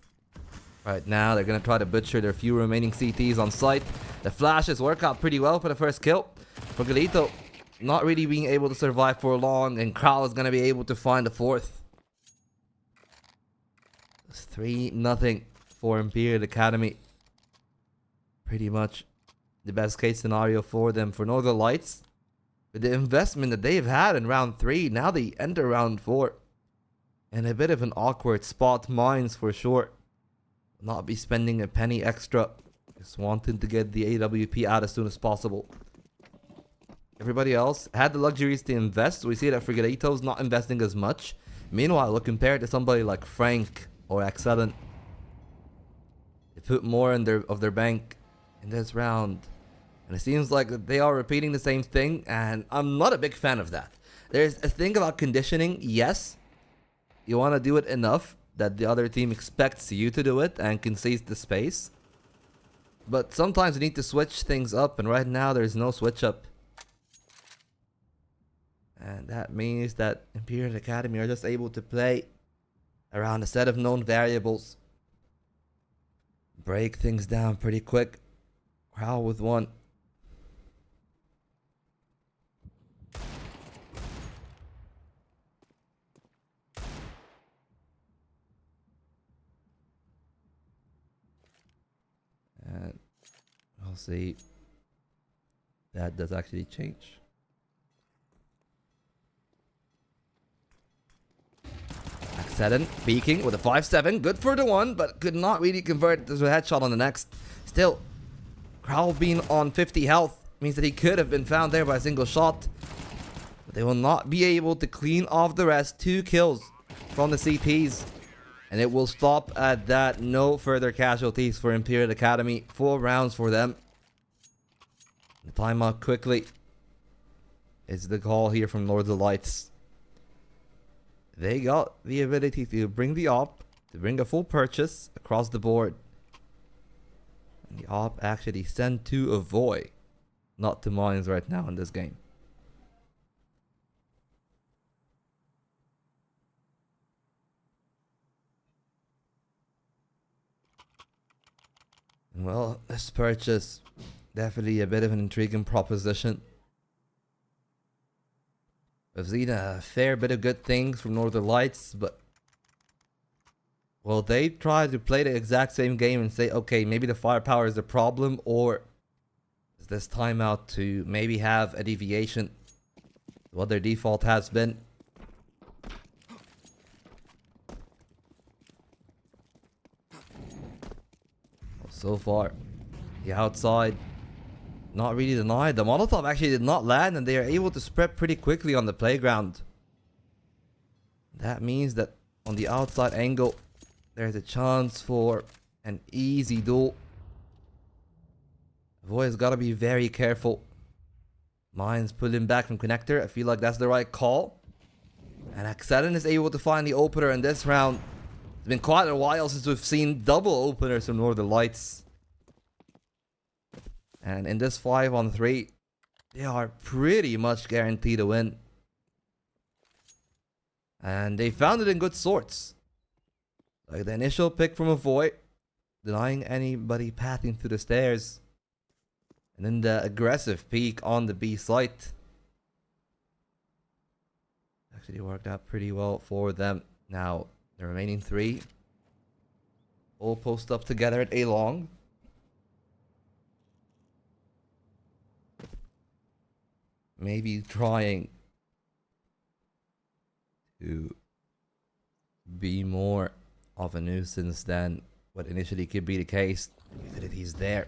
right now they're gonna try to butcher their few remaining CTs on site. The flashes work out pretty well for the first kill. For Galito, not really being able to survive for long, and Crow is gonna be able to find the fourth. It's 3-0 for Imperial Academy. Pretty much the best case scenario for them. For Northern Lights, with the investment that they've had in round 3, now they enter round 4 in a bit of an awkward spot. Mines for sure not be spending a penny extra, just wanting to get the AWP out as soon as possible. Everybody else had the luxuries to invest. We see that Frigalito's not investing as much. Meanwhile, look, compared to somebody like Frank or X7, they put more in their bank in this round. And it seems like they are repeating the same thing, and I'm not a big fan of that. There's a thing about conditioning. Yes, you want to do it enough that the other team expects you to do it and concedes the space. But sometimes you need to switch things up, and right now there's no switch up. And that means that Imperial Academy are just able to play around a set of known variables. Break things down pretty quick. Crow with one. And we'll see. That does actually change. X7 peeking with a 5-7. Good for the one, but could not really convert it to a headshot on the next. Still, Crow being on 50 health means that he could have been found there by a single shot. But they will not be able to clean off the rest. 2 kills from the CPs. And it will stop at that. No further casualties for Imperial Academy. 4 rounds for them. The timeout quickly. It's the call here from Northern Lights. They got the ability to bring the op, to bring a full purchase across the board. And the op actually sent to avoid, not to Mines right now in this game. Well, this purchase, definitely a bit of an intriguing proposition. We've seen a fair bit of good things from Northern Lights, but will they try to play the exact same game and say, okay, maybe the firepower is the problem, or is this timeout to maybe have a deviation to what their default has been? So far, the outside not really denied. The Molotov actually did not land, and they are able to spread pretty quickly on the playground. That means that on the outside angle, there's a chance for an easy duel. Void's got to be very careful. Mines pulling back from connector. I feel like that's the right call. And X7 is able to find the opener in this round. It's been quite a while since we've seen double openers from Northern Lights. And in this 5-on-3, they are pretty much guaranteed to win. And they found it in good sorts. Like the initial pick from a Void, denying anybody pathing through the stairs. And then the aggressive peek on the B site actually worked out pretty well for them. Now, the remaining three all post up together at A long. Maybe trying to be more of a nuisance than what initially could be the case. Utilities there.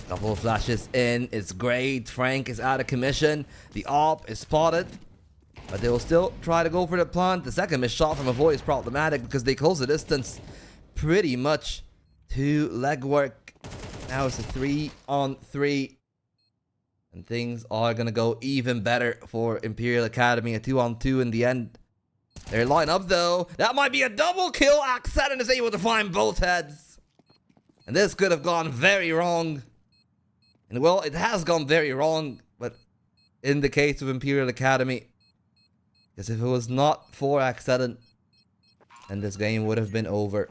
Couple of flashes in. It's great. Frank is out of commission. The AWP is spotted. But they will still try to go for the plant. The second missed shot from a void is problematic because they close the distance pretty much to legwork. Now it's a 3-on-3. And things are going to go even better for Imperial Academy. A 2-on-2 in the end. They line up though. That might be a double kill. Accent is able to find both heads. And this could have gone very wrong. And well, it has gone very wrong. But in the case of Imperial Academy, because if it was not for Accent, then this game would have been over.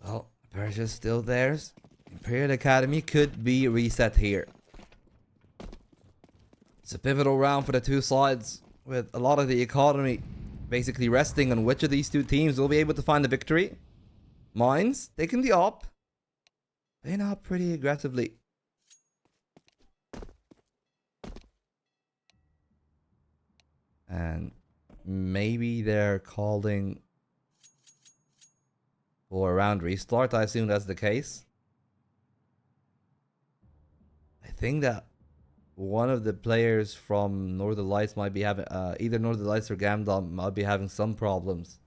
Well, pressure's still theirs. Imperial Academy could be reset here. It's a pivotal round for the two sides, with a lot of the economy basically resting on which of these two teams will be able to find the victory. Mines taking the op. Playing up pretty aggressively. And maybe they're calling for a round restart. I assume that's the case. I think that one of the players from Northern Lights might be having, either Northern Lights or Gamdom might be having some problems.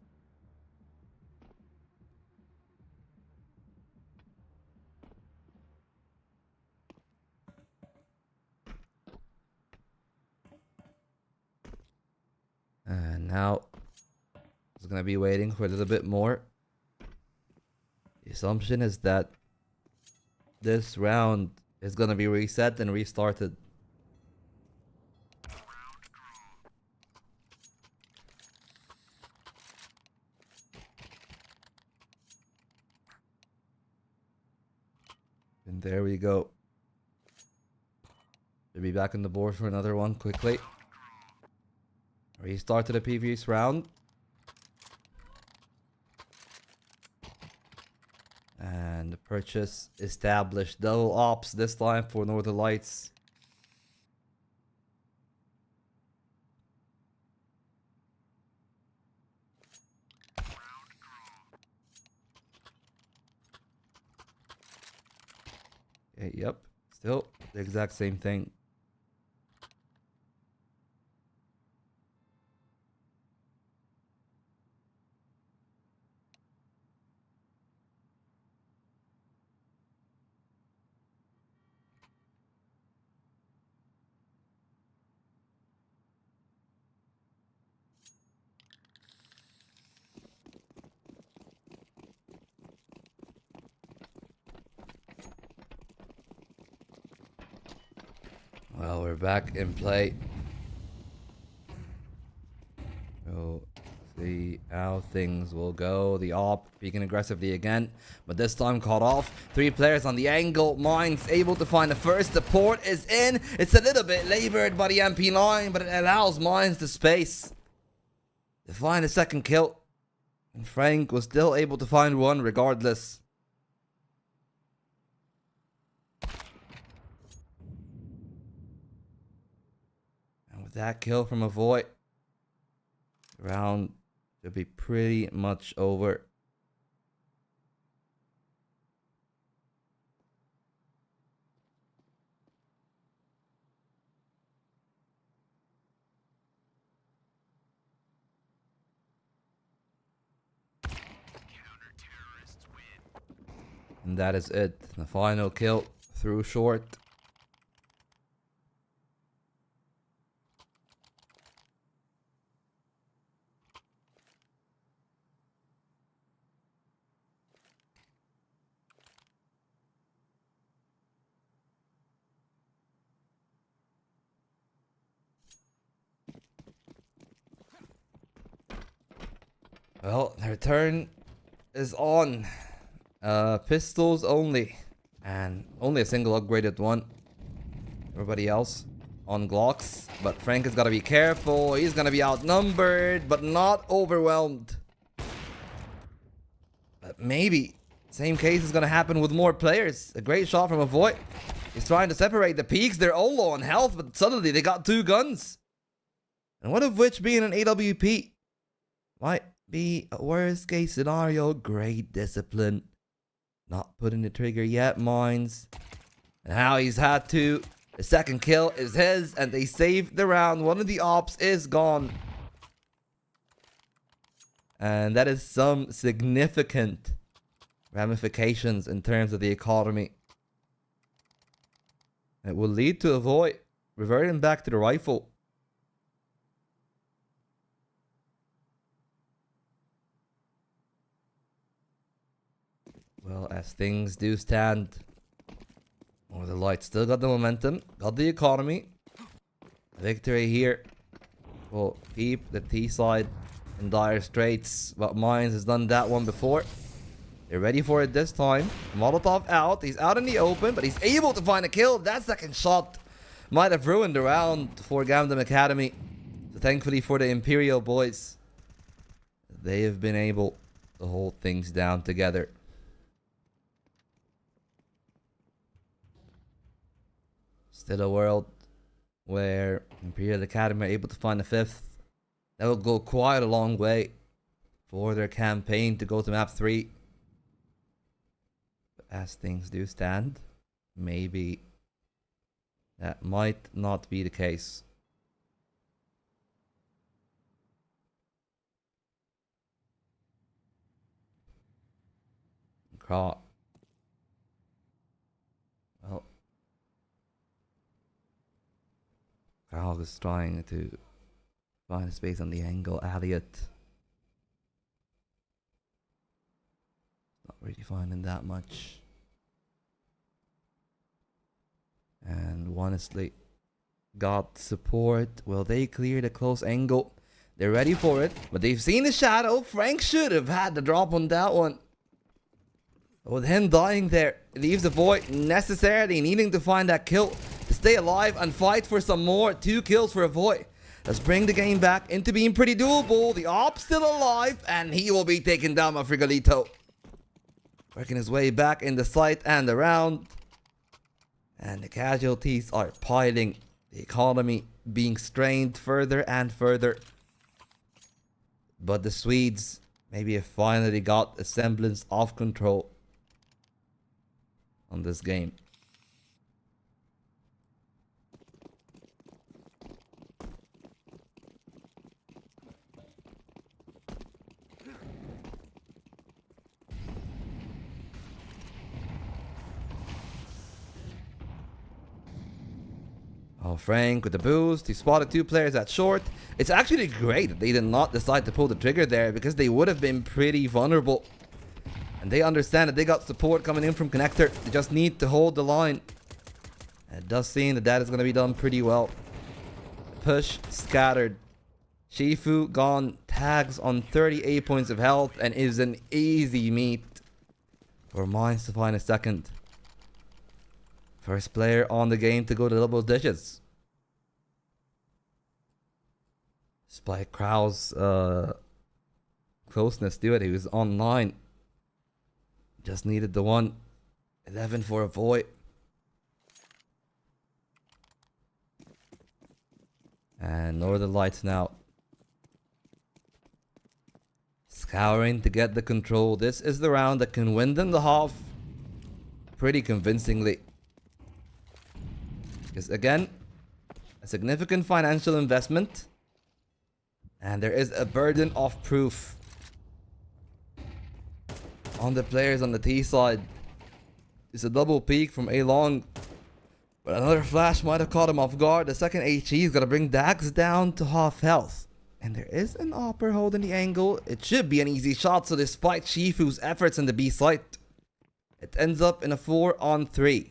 And now it's going to be waiting for a little bit more. The assumption is that this round is going to be reset and restarted. And there we go. Should be back on the board for another one quickly. Restarted the previous round. And the purchase established. Double ops this time for Northern Lights. Okay, yep. Still the exact same thing. Well, we're back in play. We'll see how things will go. The AWP peeking aggressively again, but this time caught off. 3 players on the angle. Mines able to find the first. The port is in. It's a little bit labored by the MP9, but it allows Mines the space to find a second kill. And Frank was still able to find one regardless. That kill from a void, the round should be pretty much over. And that is it. The final kill through short. Well, their turn is on. Pistols only. And only a single upgraded one. Everybody else on Glocks. But Frank has got to be careful. He's going to be outnumbered, but not overwhelmed. But maybe same case is going to happen with more players. A great shot from a Void. He's trying to separate the peaks. They're all low on health, but suddenly they got 2 guns. And one of which being an AWP. Might be a worst case scenario. Great discipline. Not putting the trigger yet, Mines. And how he's had to. The second kill is his, and they saved the round. One of the ops is gone. And that is some significant ramifications in terms of the economy. It will lead to a Void reverting back to the rifle. Well, as things do stand, the Light still got the momentum, got the economy. Victory here will keep the T side in dire straits, but Mines has done that one before. They're ready for it this time. Molotov out, he's out in the open, but he's able to find a kill. That second shot might have ruined the round for Gamdom Academy. So thankfully for the Imperial boys, they have been able to hold things down together. Still a world where Imperial Academy are able to find a 5th. That will go quite a long way for their campaign to go to map 3. But as things do stand, maybe that might not be the case. Well, Krog is trying to find a space on the angle. Elliot not really finding that much. And honestly, got support. Well, they cleared a close angle. They're ready for it, but they've seen the shadow. Frank should have had the drop on that one. With him dying there, it leaves the Void necessarily needing to find that kill to stay alive and fight for some more. 2 kills for a Void. Let's bring the game back into being pretty doable. The Op still alive, and he will be taken down by Frigalito. Working his way back in the site and around. And the casualties are piling. The economy being strained further and further. But the Swedes maybe have finally got a semblance of control on this game. Oh, Frank with the boost. He spotted 2 players at short. It's actually great that they did not decide to pull the trigger there, because they would have been pretty vulnerable. And they understand that they got support coming in from Connector. They just need to hold the line. And it does seem that that is going to be done pretty well. Push scattered. Shifu gone. Tags on 38 points of health and is an easy meet for Mines to find a second. First player on the game to go to double digits. Despite Krau's closeness to it, he was on 9. Just needed the one. 11 for a Void. And Northern Lights now. Scouring to get the control. This is the round that can win them the half pretty convincingly. Because again, a significant financial investment. And there is a burden of proof on the players on the T side. It's a double peek from A long. But another flash might have caught him off guard. The second HE is going to bring Dax down to half health. And there is an upper holding the angle. It should be an easy shot. So despite Shifu's efforts in the B site, it ends up in a 4-on-3.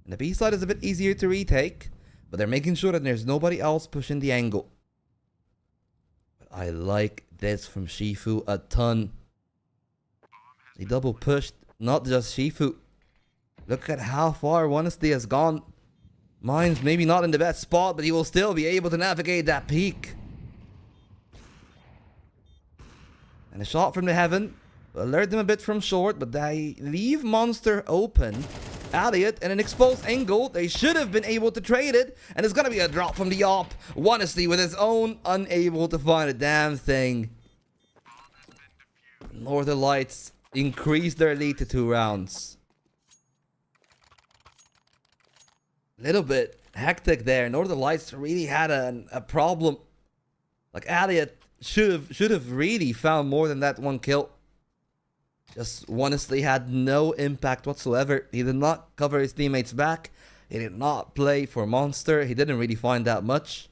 And the B side is a bit easier to retake. But they're making sure that there's nobody else pushing the angle. But I like this from Shifu a ton. He double pushed, not just Shifu. Look at how far Honesty has gone. Mine's maybe not in the best spot, but he will still be able to navigate that peak. And a shot from the heaven will alert them a bit from short, but they leave Monster open. Elliot and an exposed angle. They should have been able to trade it, and it's gonna be a drop from the op. Honesty with his own, unable to find a damn thing. Northern Lights increase their lead to 2 rounds. Little bit hectic there. Northern Lights really had a problem. Like Elliot should have really found more than that 1 kill. Just honestly had no impact whatsoever. He did not cover his teammates back. He did not play for Monster. He didn't really find out much.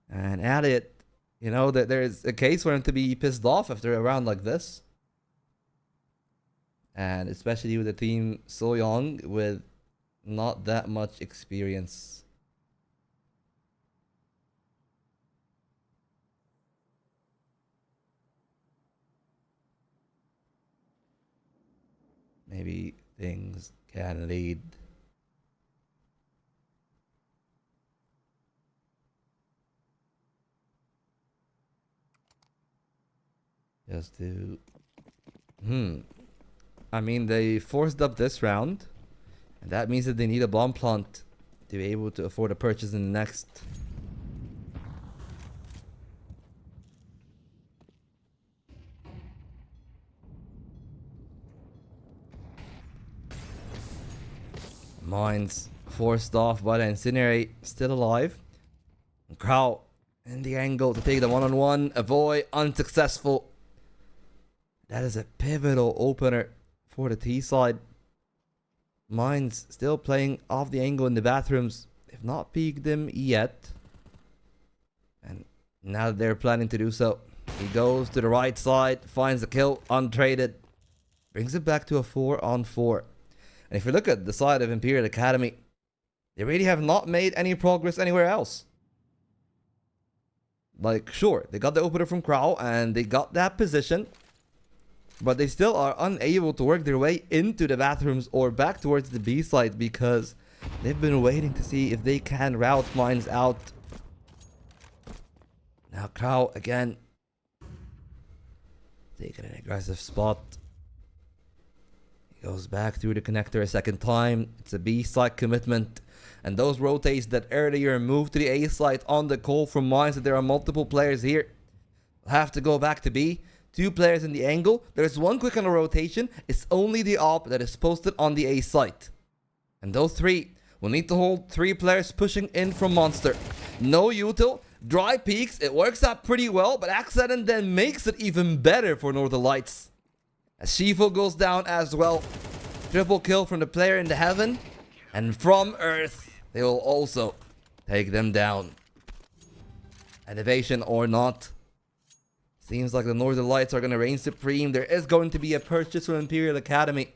And Elliot, you know, that there's a case for him to be pissed off after a round like this. And especially with a team so young with not that much experience. Maybe things can lead. Just to... I mean, they forced up this round. And that means that they need a bomb plant to be able to afford a purchase in the next. Mines forced off by the Incinerate, still alive. Crow in the angle to take the one-on-one. Avoid, unsuccessful. That is a pivotal opener for the T side. Mines still playing off the angle in the bathrooms. They've not peeked them yet. And now that they're planning to do so, he goes to the right side, finds the kill, untraded. Brings it back to a 4-on-4. And if you look at the side of Imperial Academy, they really have not made any progress anywhere else. Like, sure, they got the opener from Crow and they got that position. But they still are unable to work their way into the bathrooms or back towards the B side because they've been waiting to see if they can route Mines out. Now Crow again. Taking an aggressive spot. He goes back through the connector a second time. It's a B side commitment. And those rotates that earlier moved to the A side on the call from Mines that there are multiple players here. Have to go back to B. 2 players in the angle. There's 1 quick on a rotation. It's only the op that is posted on the A site. And those 3 will need to hold 3 players pushing in from Monster. No util. Dry peaks. It works out pretty well. But Accident then makes it even better for Northern Lights. As Shifu goes down as well. Triple kill from the player in the heaven. And from Earth, they will also take them down. Elevation or not. Seems like the Northern Lights are going to reign supreme. There is going to be a purchase from Imperial Academy.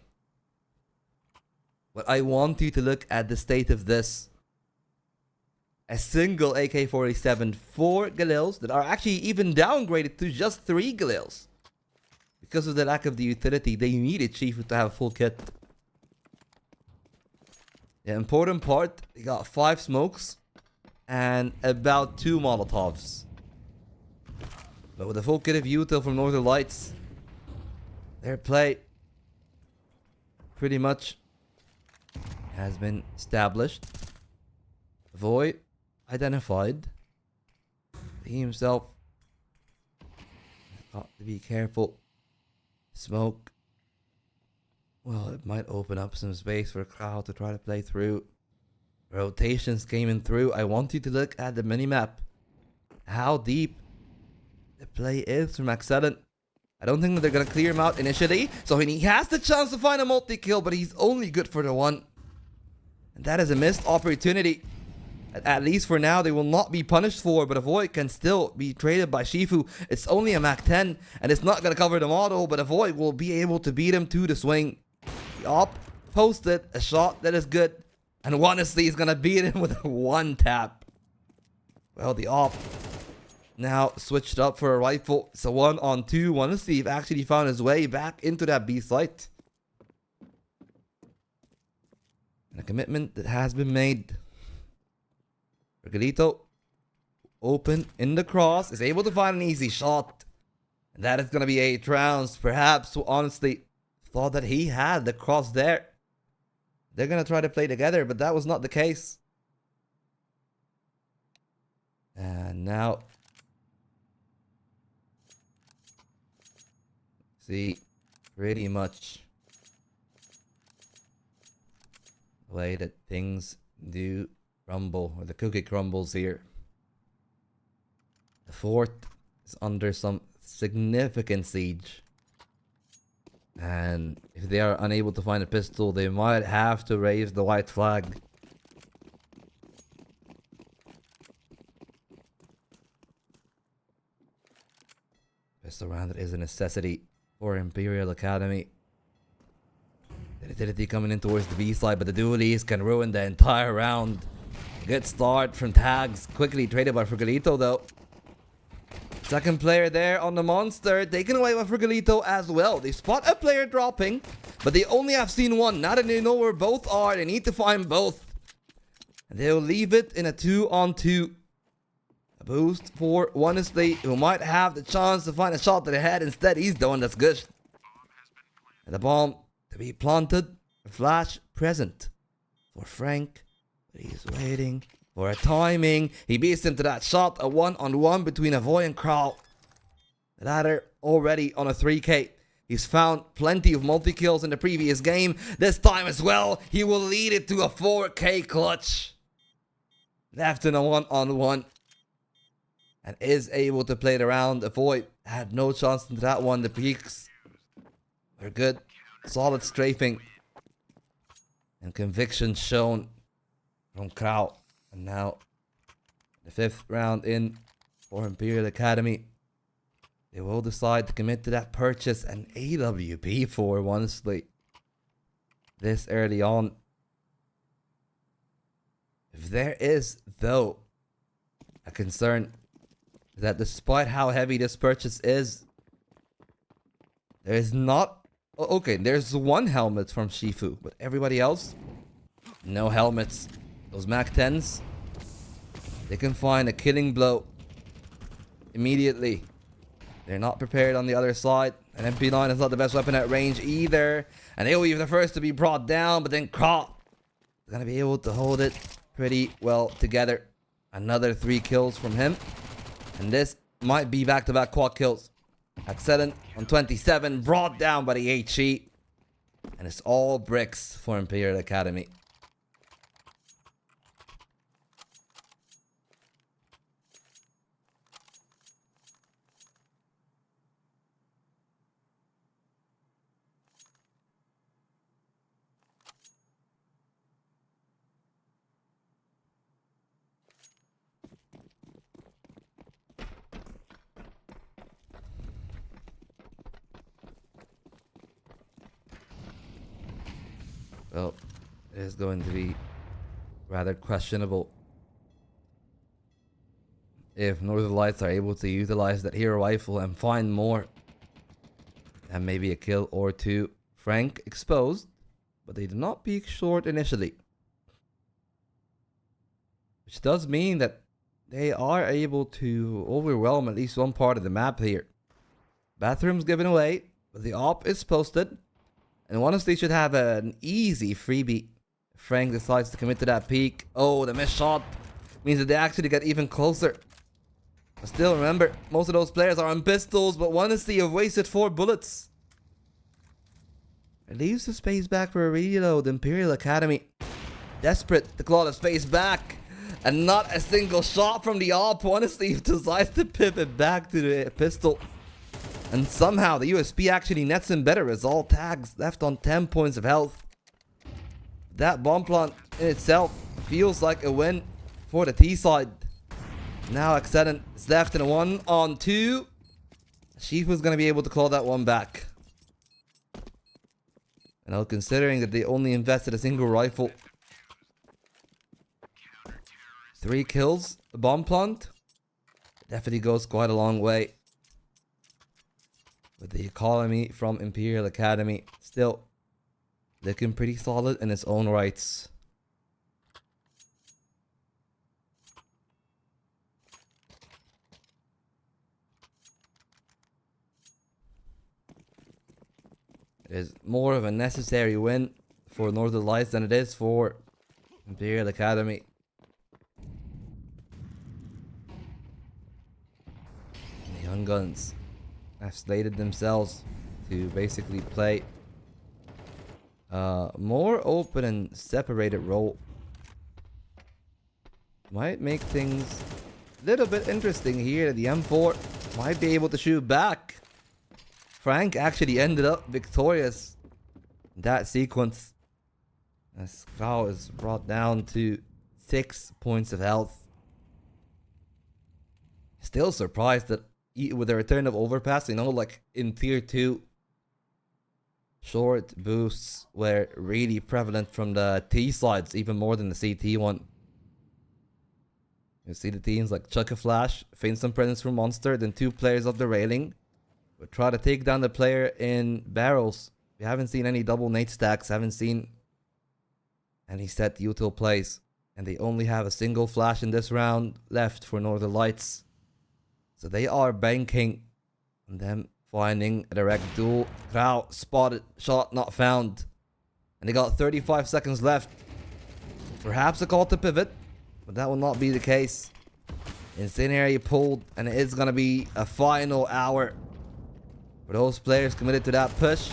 But I want you to look at the state of this. A single AK-47, 4 Galils that are actually even downgraded to just 3 Galils. Because of the lack of the utility, they needed Shifu to have a full kit. The important part, they got 5 smokes and about 2 Molotovs. But with a full kit of util from Northern Lights, their play pretty much has been established. Void identified. He himself got to be careful. Smoke. Well, it might open up some space for a crowd to try to play through. Rotations came in through. I want you to look at the minimap. How deep the play is from Excellent. I don't think that they're going to clear him out initially. So he has the chance to find a multi-kill, but he's only good for the 1. And that is a missed opportunity. At least for now, they will not be punished for, but a Void can still be traded by Shifu. It's only a Mach 10, and it's not going to cover the model, but a Void will be able to beat him to the swing. The op posted a shot that is good, and honestly, he's going to beat him with a 1 tap. Well, the op now switched up for a rifle. It's a 1-on-2. Want to see if actually found his way back into that B site. And a commitment that has been made. Regalito, open in the cross, is able to find an easy shot. And that is going to be 8 rounds. Perhaps, honestly, thought that he had the cross there. They're going to try to play together, but that was not the case. And now, see, pretty much the way that things do crumble, or the cookie crumbles here. The fort is under some significant siege. And if they are unable to find a pistol, they might have to raise the white flag. Pistol round is a necessity for Imperial Academy. The utility coming in towards the B side, but the dualies can ruin the entire round. Good start from tags, quickly traded by Frigalito though. Second player there on the monster, taken away by Frigalito as well. They spot a player dropping, but they only have seen one. Now that they know where both are, they need to find both. And they'll leave it in a 2-on-2. A boost for Honestly, who might have the chance to find a shot to the head. Instead, he's the one that's good. And the bomb to be planted. A flash present for Frank. But he's waiting for a timing. He beats into that shot. A 1-on-1 between Avoy and Crow. The latter already on a 3K. He's found plenty of multi-kills in the previous game. This time as well, he will lead it to a 4K clutch. Left in a 1-on-1. And is able to play it around. Avoy had no chance into that one. The peaks are good. Solid strafing. And conviction shown from Crow. And now the 5th round in for Imperial Academy. They will decide to commit to that purchase an AWP for Honestly. This early on. If there is, though, a concern that despite how heavy this purchase is, there is not... Okay, there's one helmet from Shifu, but everybody else, no helmets. Those Mac 10s, they can find a killing blow immediately. They're not prepared on the other side. And MP9 is not the best weapon at range either. And they will be the first to be brought down, but then Krot is going to be able to hold it pretty well together. Another 3 kills from him. And this might be back-to-back quad kills. At 7 on 27, brought down by the HE. And it's all bricks for Imperial Academy. Well, it is going to be rather questionable if Northern Lights are able to utilize that hero rifle and find more. And maybe a kill or two. Frank exposed, but they did not peek short initially. Which does mean that they are able to overwhelm at least one part of the map here. Bathroom's given away, but the op is posted. And Honestly should have an easy freebie. Frank decides to commit to that peek. Oh, the missed shot means that they actually get even closer. But still, remember, most of those players are on pistols, but Honestly have wasted 4 bullets. It leaves the space back for a reload. Imperial Academy, desperate to claw the space back. And not a single shot from the op. Honestly decides to pivot back to the pistol. And somehow the USP actually nets him better as all tags left on 10 points of health. That bomb plant in itself feels like a win for the T side. Now Excedent is left in a 1-on-2. Shifu's going to be able to claw that one back. And now considering that they only invested a single rifle, 3 kills, a bomb plant. Definitely goes quite a long way. With the economy from Imperial Academy still looking pretty solid in its own rights. It is more of a necessary win for Northern Lights than it is for Imperial Academy. The Young Guns have slated themselves to basically play a more open and separated role. Might make things a little bit interesting here. The M4 might be able to shoot back. Frank actually ended up victorious in that sequence, as Kao is brought down to 6 points of health. Still surprised that with the return of Overpass, you know, like in tier 2, short boosts were really prevalent from the T sides, even more than the CT one. You see the teams like Chuck a Flash, feign some presence from Monster, then 2 players up the railing would try to take down the player in barrels. We haven't seen any double nade stacks, haven't seen any set util plays, and they only have a single flash in this round left for Northern Lights. So they are banking on them finding a direct duel. Crow spotted, shot not found, and they got 35 seconds left. Perhaps a call to pivot, but that will not be the case. Incendiary pulled, and it is going to be a final hour for those players committed to that push.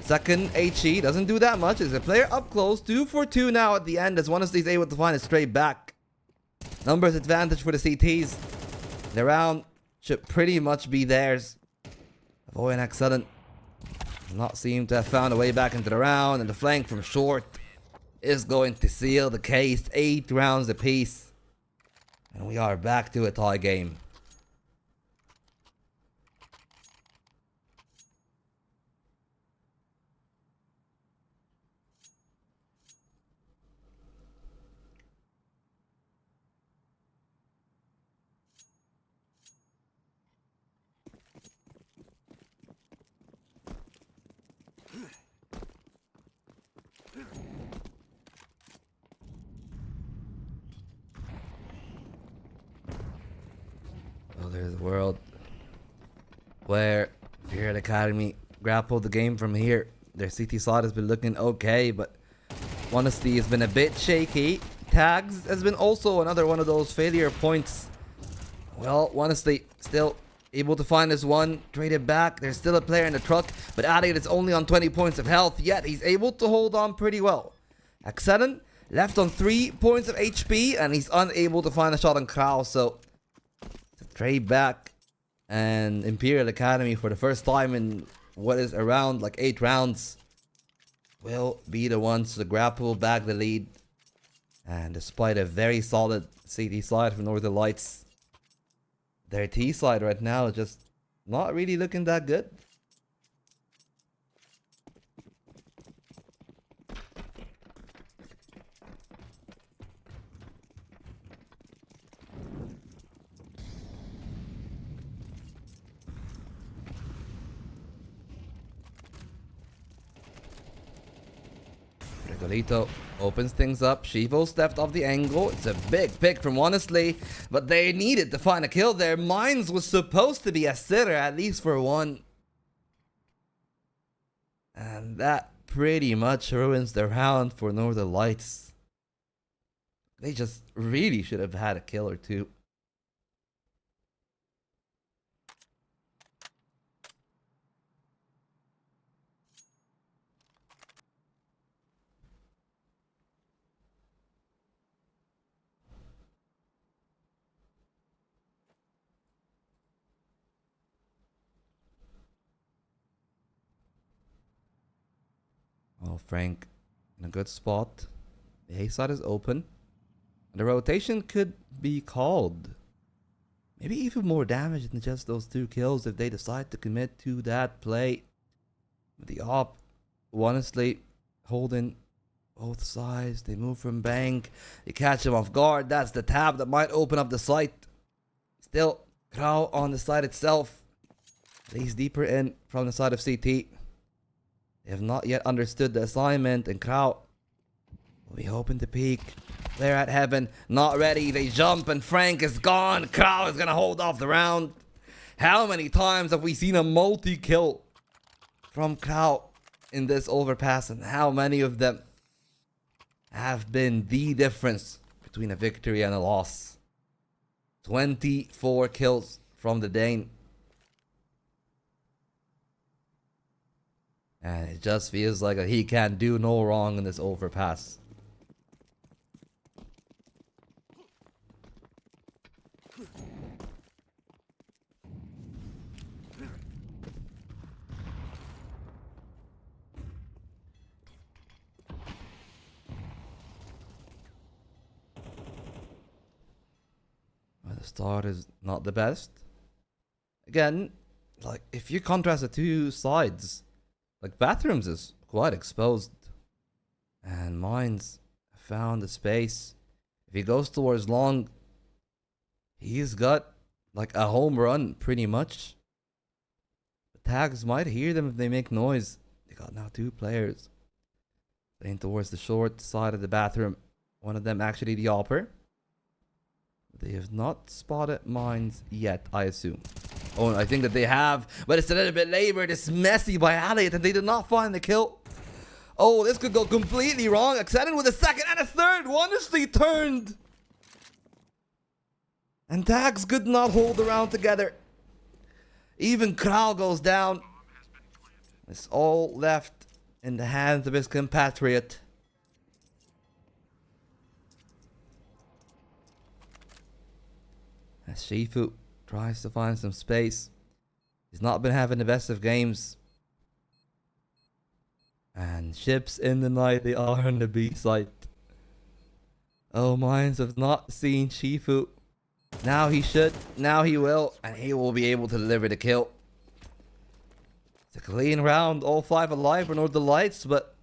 Second HE doesn't do that much. Is a player up close, 2 for 2 now at the end, as one of these able to find a straight back. Numbers advantage for the CTs. The round should pretty much be theirs. Avoid an accident. Not seem to have found a way back into the round, and the flank from short is going to seal the case. 8 rounds apiece, and we are back to a tie game. Well, there's a world where Imperial Academy grappled the game from here. Their CT side has been looking okay, but Honesty has been a bit shaky. Tags has been also another one of those failure points. Well, Honesty still able to find this one, trade it back. There's still a player in the truck, but Addict is only on 20 points of health, yet he's able to hold on pretty well. Axedon left on 3 points of HP, and he's unable to find a shot on Krau, so trade back. And Imperial Academy, for the first time in what is around like 8 rounds, will be the ones to grapple back the lead. And despite a very solid CT side from Northern Lights, their T side right now is just not really looking that good. Regolito opens things up. Shivo stepped off the angle. It's a big pick from Honestly, but they needed to find a kill there. Mines was supposed to be a sitter, at least for one. And that pretty much ruins the round for Northern Lights. They just really should have had a kill or two. Oh, Frank in a good spot. The A side is open. The rotation could be called. Maybe even more damage than just those 2 kills if they decide to commit to that play. The op, honestly, holding Both sides, they move from bank. They catch him off guard. That's the tab that might open up the site. Still, Crow on the side itself. He's deeper in from the side of CT. They have not yet understood the assignment, and Crow will be hoping to peek. They're at heaven, not ready. They jump, and Frank is gone. Crow is gonna hold off the round. How many times have we seen a multi-kill from Crow in this overpass, and how many of them have been the difference between a victory and a loss? 24 kills from the Dane. And it just feels like he can do no wrong in this overpass. The start is not the best. Again, like, if you contrast the two sides, like, Bathrooms is quite exposed, and Mines found the space. If he goes towards long, he's got like a home run pretty much. The tags might hear them if they make noise. They got now two players playing towards the short side of the bathroom. One of them actually the Opper. They have not spotted Mines yet, I assume. Oh, I think that they have, but it's a little bit labored. It's messy by Elliot, and they did not find the kill. Oh, this could go completely wrong. Exceeding with a second and a third. Honestly turned. And tags could not hold the round together. Even Kral goes down. It's all left in the hands of his compatriot. As Shifu tries to find some space. He's not been having the best of games. And ships in the night, they are on the B site. Oh, Mines have not seen Shifu. Now he should, now he will, and he will be able to deliver the kill. It's a clean round, all 5 alive for Northern Lights, but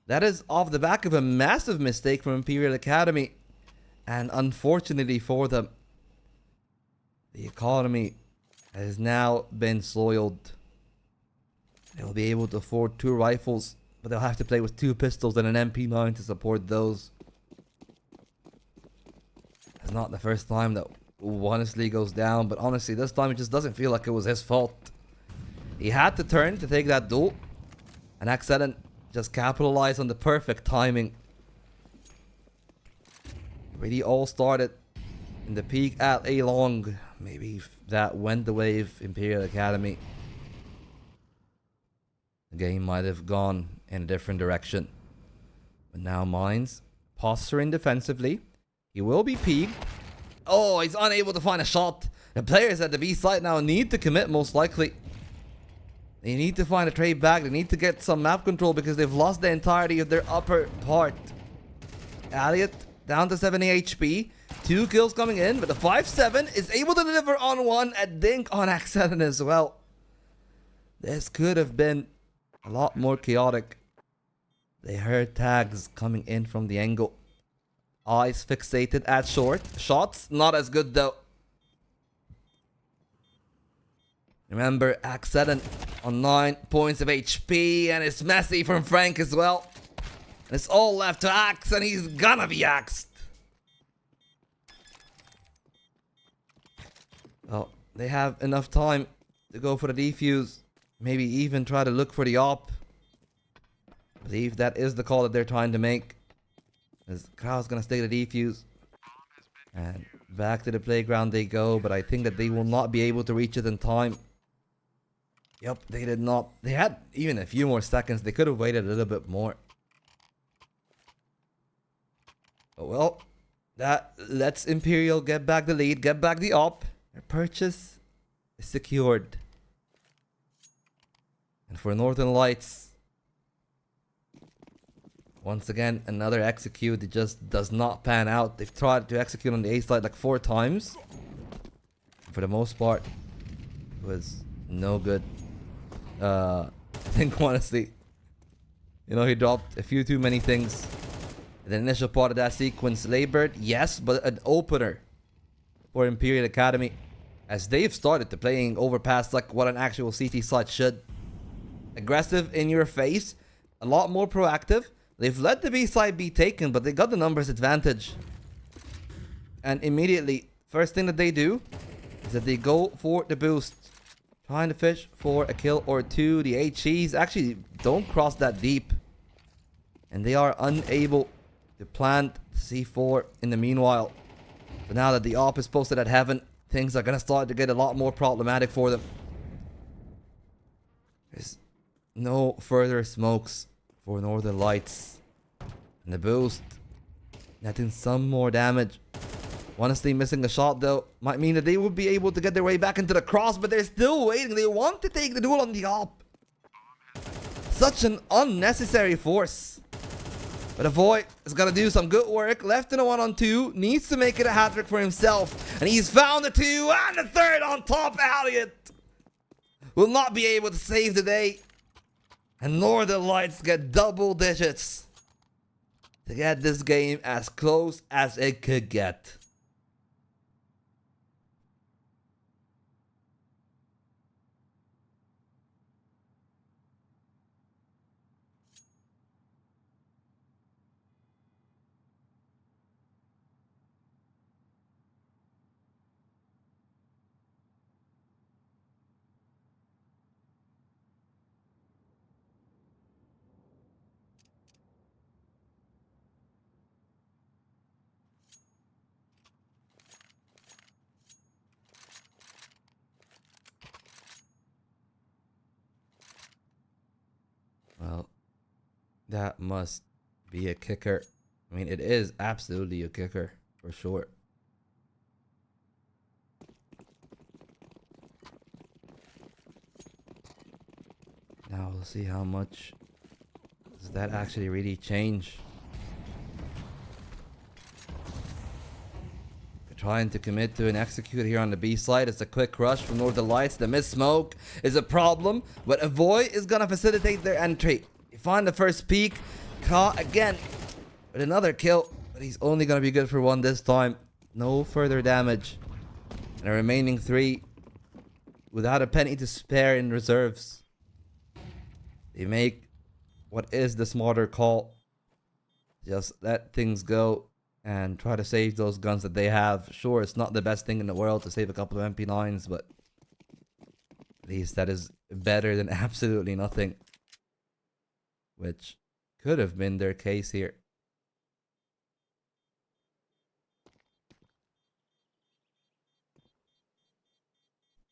that is off the back of a massive mistake from Imperial Academy. And unfortunately for them, the economy has now been soiled. They'll be able to afford 2 rifles, but they'll have to play with 2 pistols and an MP9 to support those. It's not the first time that honestly goes down, but honestly, this time it just doesn't feel like it was his fault. He had to turn to take that duel, and Accident just capitalized on the perfect timing. It really all started in the peak at A long. Maybe that went the way of Imperial Academy. The game might have gone in a different direction. But now Mines posturing defensively. He will be peaked. Oh, he's unable to find a shot. The players at the B site now need to commit, most likely. They need to find a trade back. They need to get some map control because they've lost the entirety of their upper part. Elliot down to 70 HP. 2 kills coming in, but the 5-7 is able to deliver on 1 at Dink on Accident as well. This could have been a lot more chaotic. They heard tags coming in from the angle. Eyes fixated at short. Shots, not as good though. Remember, Accident on 9 points of HP, and it's messy from Frank as well. And it's all left to Axe, and he's gonna be axed. Well, they have enough time to go for the defuse. Maybe even try to look for the op. I believe that is the call that they're trying to make. As Crowd's gonna stay the defuse. And back to the playground they go, but I think that they will not be able to reach it in time. Yep, they did not. They had even a few more seconds. They could have waited a little bit more. But well, that lets Imperial get back the lead, get back the op. Their purchase is secured. And for Northern Lights, once again, another execute. It just does not pan out. They've tried to execute on the A side like 4 times. For the most part, it was no good. I think honestly, you know, he dropped a few too many things. The initial part of that sequence labored, yes, but an opener for Imperial Academy, as they've started to playing overpass like what an actual CT side should. Aggressive in your face, a lot more proactive. They've let the B side be taken, but they got the numbers advantage. And immediately, first thing that they do is that they go for the boost. Trying to fish for a kill or two. The HEs actually don't cross that deep. And they are unable to plant C4 in the meanwhile. So now that the AWP is posted at heaven, things are going to start to get a lot more problematic for them. There's no further smokes for Northern Lights. And the boost netting some more damage. Honestly, missing a shot though might mean that they would be able to get their way back into the cross, but they're still waiting. They want to take the duel on the AWP. Such an unnecessary force. But Avoid is going to do some good work. Left in a 1-on-2. Needs to make it a hat-trick for himself. And he's found the 2 and the 3rd on top. Elliot will not be able to save the day. And Northern Lights get double digits to get this game as close as it could get. Well, that must be a kicker. I mean, it is absolutely a kicker, for sure. Now we'll see how much does that actually really change. They're trying to commit to an execute here on the B side. It's a quick rush from Northern Lights. The miss smoke is a problem, but Avoid is gonna facilitate their entry. You find the first peak. Caught again with another kill, but he's only gonna be good for one this time. No further damage. And the remaining 3 without a penny to spare in reserves. They make what is the smarter call. Just let things go and try to save those guns that they have. Sure, it's not the best thing in the world to save a couple of MP9s, but at least that is better than absolutely nothing. Which could have been their case here.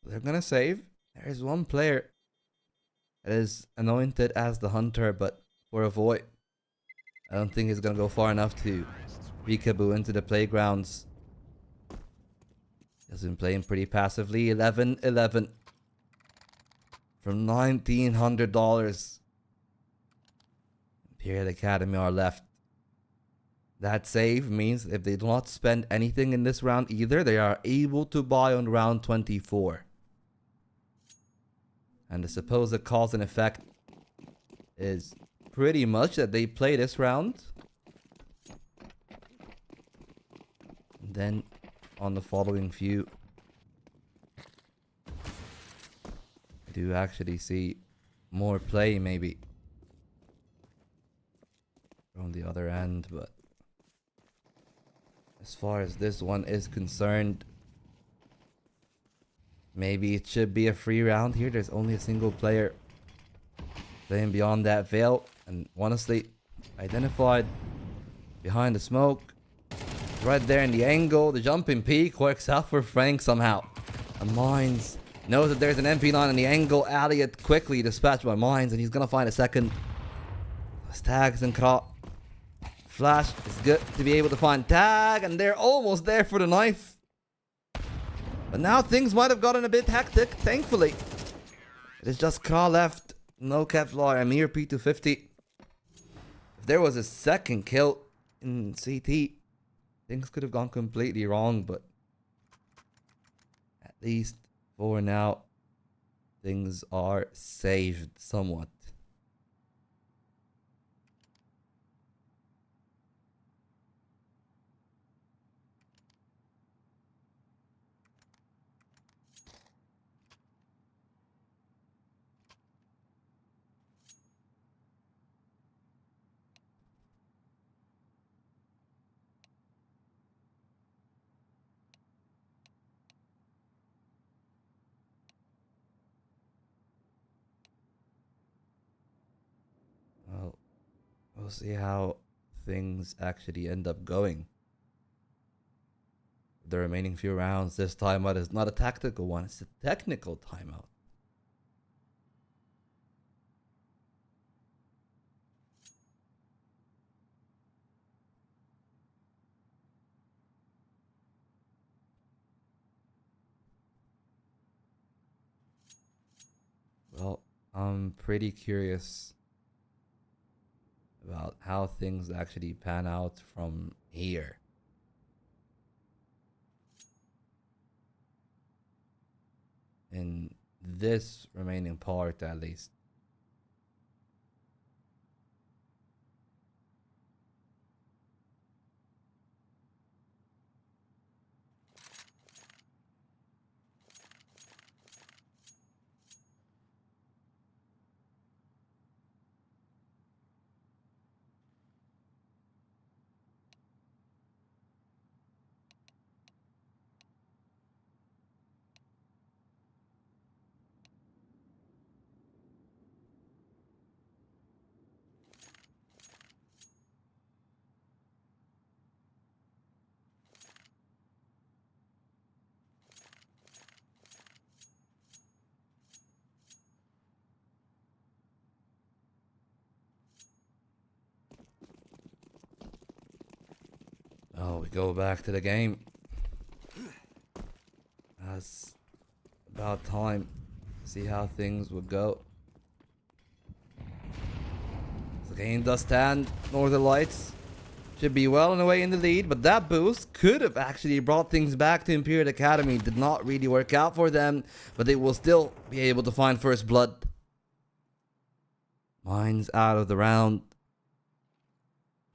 They're gonna save. There's one player that is anointed as the hunter, but for Avoid, I don't think he's gonna go far enough to peekaboo into the playgrounds. He's been playing pretty passively. 11-11 from $1,900. Imperial Academy are left. That save means if they do not spend anything in this round either, they are able to buy on round 24. And the supposed cause and effect is pretty much that they play this round. And then on the following few, I do actually see more play maybe from the other end, but as far as this one is concerned, maybe it should be a free round here. There's only a single player playing beyond that veil, and honestly, identified behind the smoke, right there in the angle. The jumping peak works out for Frank somehow. And Mines knows that there's an MP9 in the angle. Elliot quickly dispatched by Mines, and he's gonna find a second. Tags and Kra. Flash is good to be able to find Tag, and they're almost there for the knife. But now things might have gotten a bit hectic, thankfully. It is just Kra left. No Kevlar, Amir P250. If there was a second kill in CT, things could have gone completely wrong, but at least for now, things are saved somewhat. we'll see how things actually end up going. The remaining few rounds, this timeout is not a tactical one, it's a technical timeout. Well, I'm pretty curious about how things actually pan out from here. In this remaining part, at least. Oh, we go back to the game. That's about time. See how things would go. The game does stand. Northern Lights should be well on the way in the lead, but that boost could have actually brought things back to Imperial Academy. Did not really work out for them, but they will still be able to find first blood. Mines out of the round.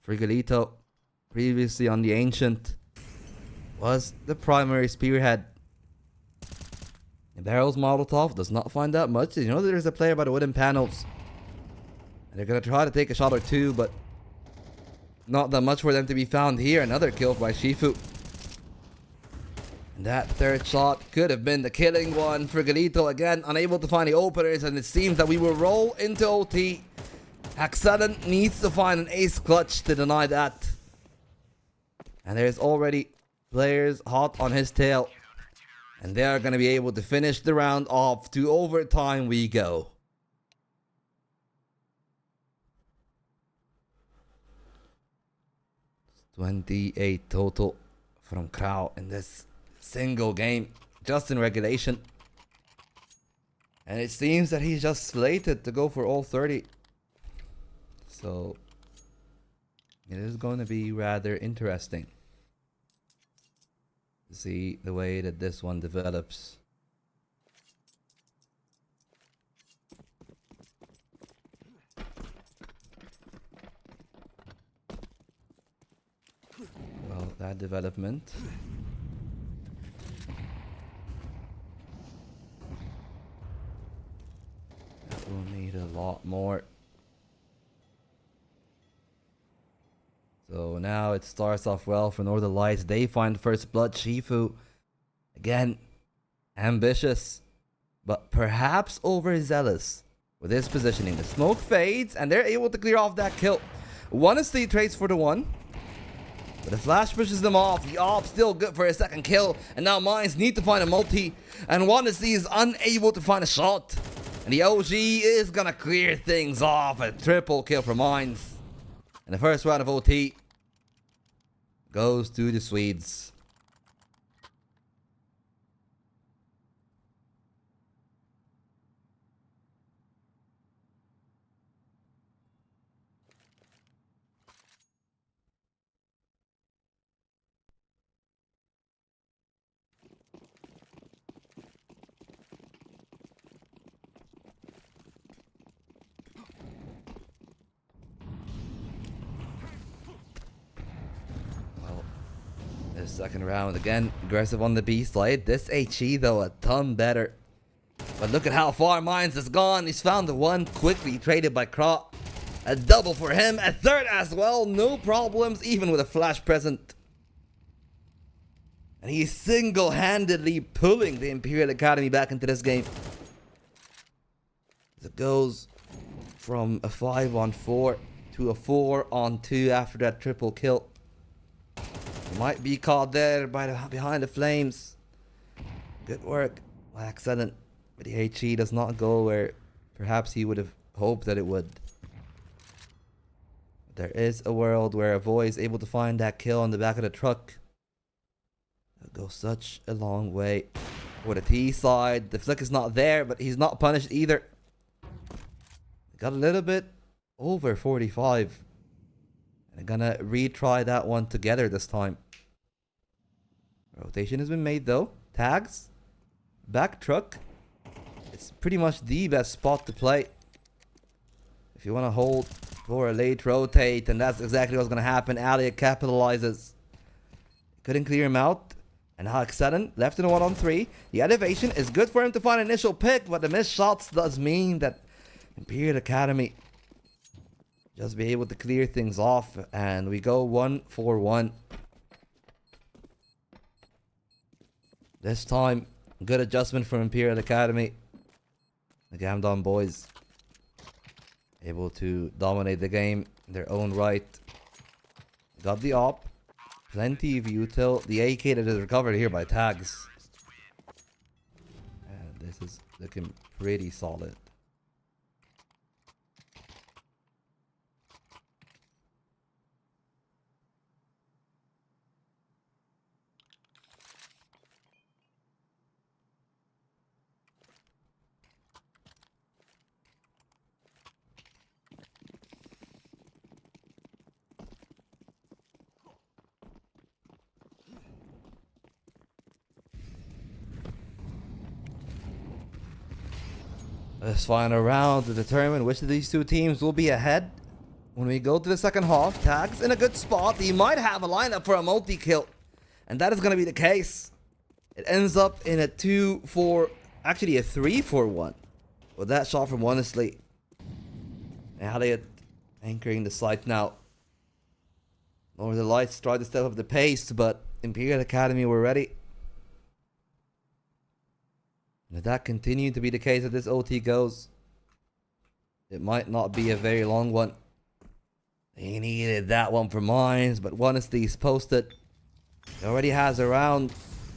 Frigolito, previously on the Ancient, was the primary spearhead. And Barrel's Molotov does not find that much. You know there's a player by the wooden panels. And they're going to try to take a shot or two, but not that much for them to be found here. Another kill by Shifu. And that third shot could have been the killing one. Frigolito again unable to find the openers, and it seems that we will roll into OT. Haxaden needs to find an ace clutch to deny that. And there's already players hot on his tail. And they are going to be able to finish the round off. To overtime we go. It's 28 total from Krau in this single game. Just in regulation. And it seems that he's just slated to go for all 30. So it is going to be rather interesting to see the way that this one develops. Well, that development that will need a lot more. So now it starts off well for Northern Lights. They find first blood. Shifu, again, ambitious, but perhaps overzealous with his positioning. The smoke fades, and they're able to clear off that kill. One is the trades for the one, but the flash pushes them off. The op still good for a second kill, and now Mines need to find a multi, and one is unable to find a shot. And the OG is gonna clear things off. A triple kill for Mines. And the first round of OT goes to the Swedes. Second round again, aggressive on the B side. This HE though a ton better. But look at how far Mines has gone. He's found the one quickly traded by Krau. A double for him, a third as well. No problems even with a flash present. And he's single-handedly pulling the Imperial Academy back into this game. As it goes from a 5-on-4 to a 4-on-2 after that triple kill. Might be caught there by behind the flames. Good work by accident. But the HE does not go where perhaps he would have hoped that it would. There is a world where Avoy is able to find that kill on the back of the truck. That goes such a long way. For the T side, the flick is not there, but he's not punished either. Got a little bit over 45. And they're gonna retry that one together this time. Rotation has been made though. Tags. Back truck. It's pretty much the best spot to play. If you want to hold for a late rotate, and that's exactly what's going to happen. Alia capitalizes. Couldn't clear him out. And now Exedon left in a 1-on-3. The elevation is good for him to find an initial pick, but the missed shots does mean that Imperial Academy just be able to clear things off. And we go 1-for-1. This time, good adjustment from Imperial Academy. The Gamdon boys able to dominate the game in their own right. Got the op. Plenty of util. The AK that is recovered here by tags. And this is looking pretty solid. This final round to determine which of these two teams will be ahead. When we go to the second half, Tags in a good spot. He might have a lineup for a multi-kill. And that is going to be the case. It ends up in a 2-4, actually a 3-4-1. With that shot from Honestly. Elliot anchoring the site now. Northern Lights tried to step up the pace, but Imperial Academy were ready. If that continued to be the case as this OT goes, it might not be a very long one. He needed that one for Mines, but Honesty's posted. He already has a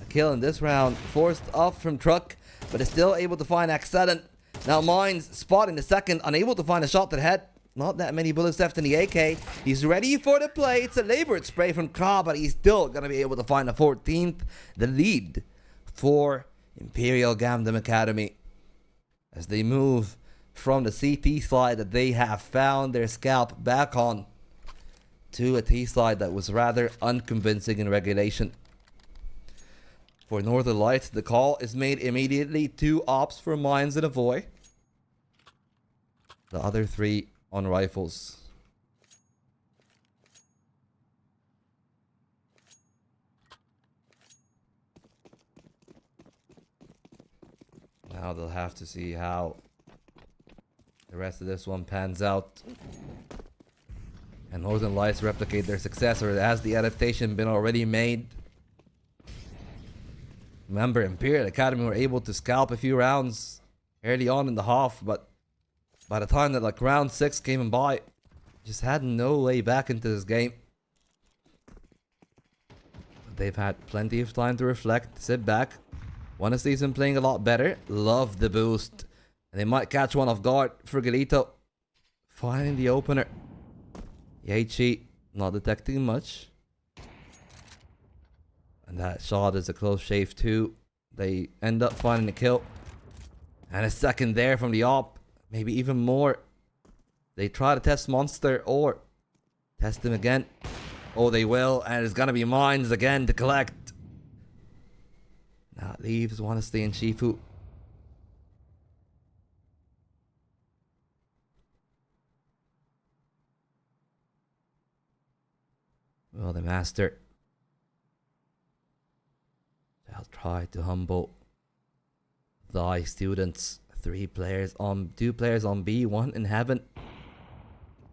kill in this round. Forced off from Truck, but is still able to find Accident. Now Mines spotting the second, unable to find a shot to the head. Not that many bullets left in the AK. He's ready for the play. It's a labored spray from Kra, but he's still going to be able to find the 14th. The lead for Imperial Gamdom Academy as they move from the CT side that they have found their scalp back on to a T side that was rather unconvincing in regulation. For Northern Lights, the call is made immediately. 2 ops for Mines and Avoy. The other 3 on rifles. Now they'll have to see how the rest of this one pans out. And Northern Lights replicate their success, or has the adaptation been already made? Remember, Imperial Academy were able to scalp a few rounds early on in the half, but by the time that like round 6 came by, just had no way back into this game. They've had plenty of time to reflect, sit back. Want to see them playing a lot better. Love the boost. And they might catch one off guard for Galito. Finding the opener. Yachi not detecting much. And that shot is a close shave too. They end up finding a kill. And a second there from the op. Maybe even more. They try to test Monster or test him again. Oh, they will. And it's going to be Mines again to collect. Now it leaves Honesty and Shifu. Well, the Master shall try to humble thy students. 2 players on B, 1 in heaven.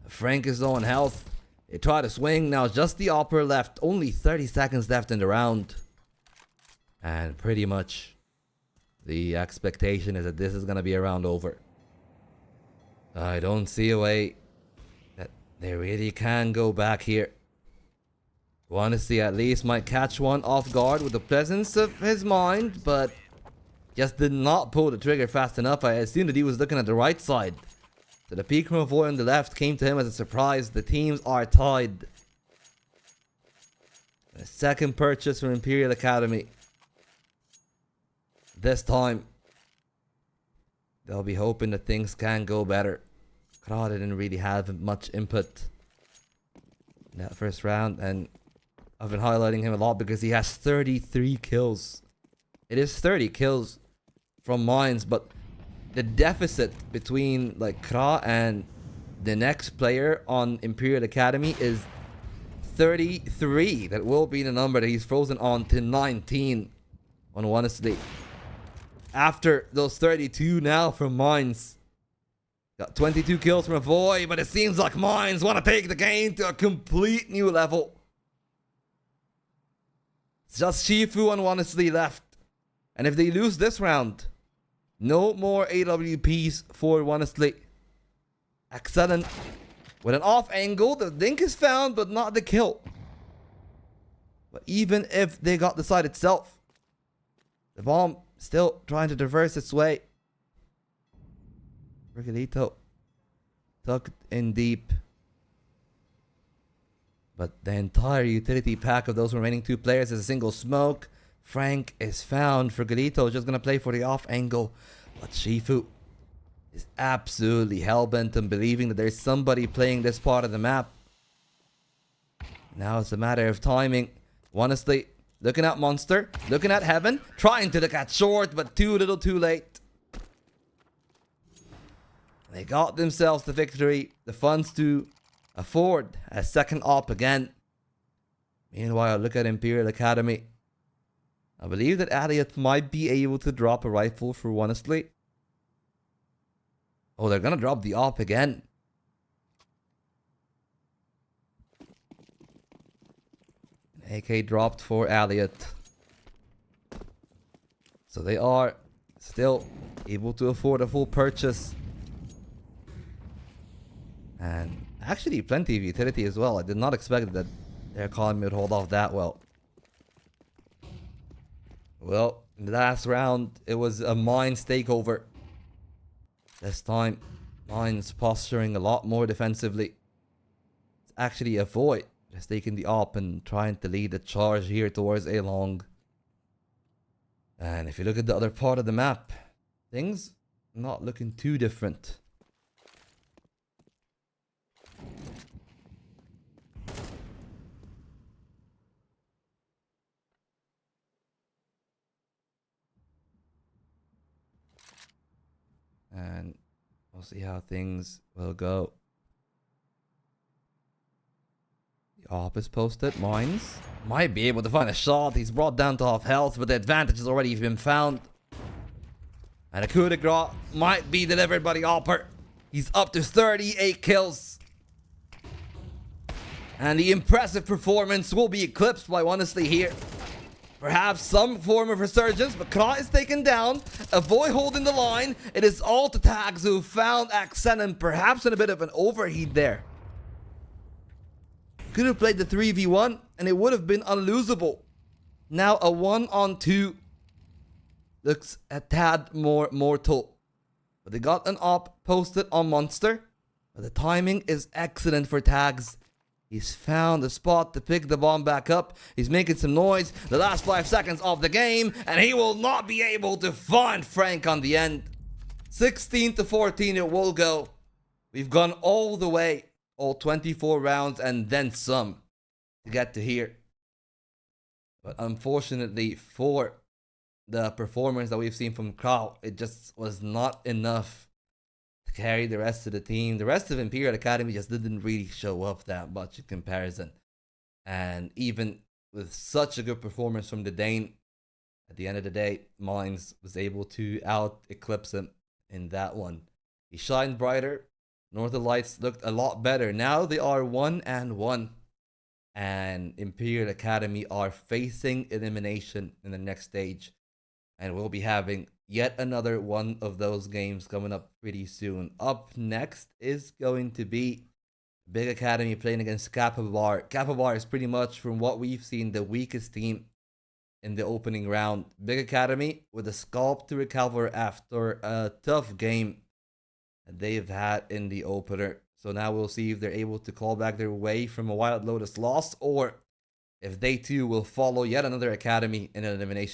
Frank is low on health. They try to swing. Now just the upper left. Only 30 seconds left in the round. And pretty much the expectation is that this is going to be a round over. I don't see a way that They really can go back here. Honestly, at least might catch one off guard with the presence of his mind, but just did not pull the trigger fast enough. I assumed that he was looking at the right side. So the peak from avoid on the left came to him as a surprise. The teams are tied. A second purchase from Imperial Academy. This time, they'll be hoping that things can go better. Kra didn't really have much input in that first round, and I've been highlighting him a lot because he has 33 kills. It is 30 kills from mines, but the deficit between like Kra and the next player on Imperial Academy is 33. That will be the number that he's frozen on to 19 on honestly. After those 32 now from mines. Got 22 kills from Avoid, but it seems like mines want to take the game to a complete new level. It's just Shifu and honestly left. And if they lose this round, no more AWPs for honestly. Excellent. With an off angle, the link is found, but not the kill. But even if they got the side itself, the bomb still trying to traverse its way. Rigolito tucked in deep. But the entire utility pack of those remaining two players is a single smoke. Frank is found. Frigolito is just going to play for the off angle. But Shifu is absolutely hellbent on believing that there's somebody playing this part of the map. Now it's a matter of timing. Honestly, looking at Monster, looking at Heaven, trying to look at Short, but too little too late. They got themselves the victory, the funds to afford a second op again. Meanwhile, look at Imperial Academy. I believe that Elliot might be able to drop a rifle for honestly. Oh, they're gonna drop the op again. AK dropped for Elliot. So they are still able to afford a full purchase. And actually plenty of utility as well. I did not expect that their economy would hold off that well. Well, in the last round, it was a Mines takeover. This time, Mines posturing a lot more defensively. It's actually Avoid just taking the op and trying to lead the charge here towards A long. And if you look at the other part of the map, things not looking too different. And we'll see how things will go. The op is posted. Mines might be able to find a shot. He's brought down to half health, but the advantage has already been found. And a coup de grace might be delivered by the opper. He's up to 38 kills. And the impressive performance will be eclipsed by honestly here. Perhaps some form of resurgence, but Kra is taken down. Avoid holding the line. It is all to Tags who found Accent and perhaps in a bit of an overheat there. Could have played the 3v1 and it would have been unlosable. Now a 1-on-2 looks a tad more mortal. But they got an op posted on Monster. But the timing is excellent for Tags. He's found a spot to pick the bomb back up. He's making some noise. The last 5 seconds of the game. And he will not be able to find Frank on the end. 16-14 it will go. We've gone all the way. All 24 rounds and then some to get to here. But unfortunately for the performance that we've seen from Kra, it just was not enough to carry the rest of the team. The rest of Imperial Academy just didn't really show up that much in comparison. And even with such a good performance from the Dane, at the end of the day, Mines was able to out-eclipse him in that one. He shined brighter. Northern Lights looked a lot better. Now they are 1-1. And Imperial Academy are facing elimination in the next stage. And we'll be having yet another one of those games coming up pretty soon. Up next is going to be Big Academy playing against Kappa Bar. Kappa Bar is pretty much, from what we've seen, the weakest team in the opening round. Big Academy with a scalp to recover after a tough game they've had in the opener. So now we'll see if they're able to claw back their way from a Wild Lotus loss, or if they too will follow yet another Academy in an elimination.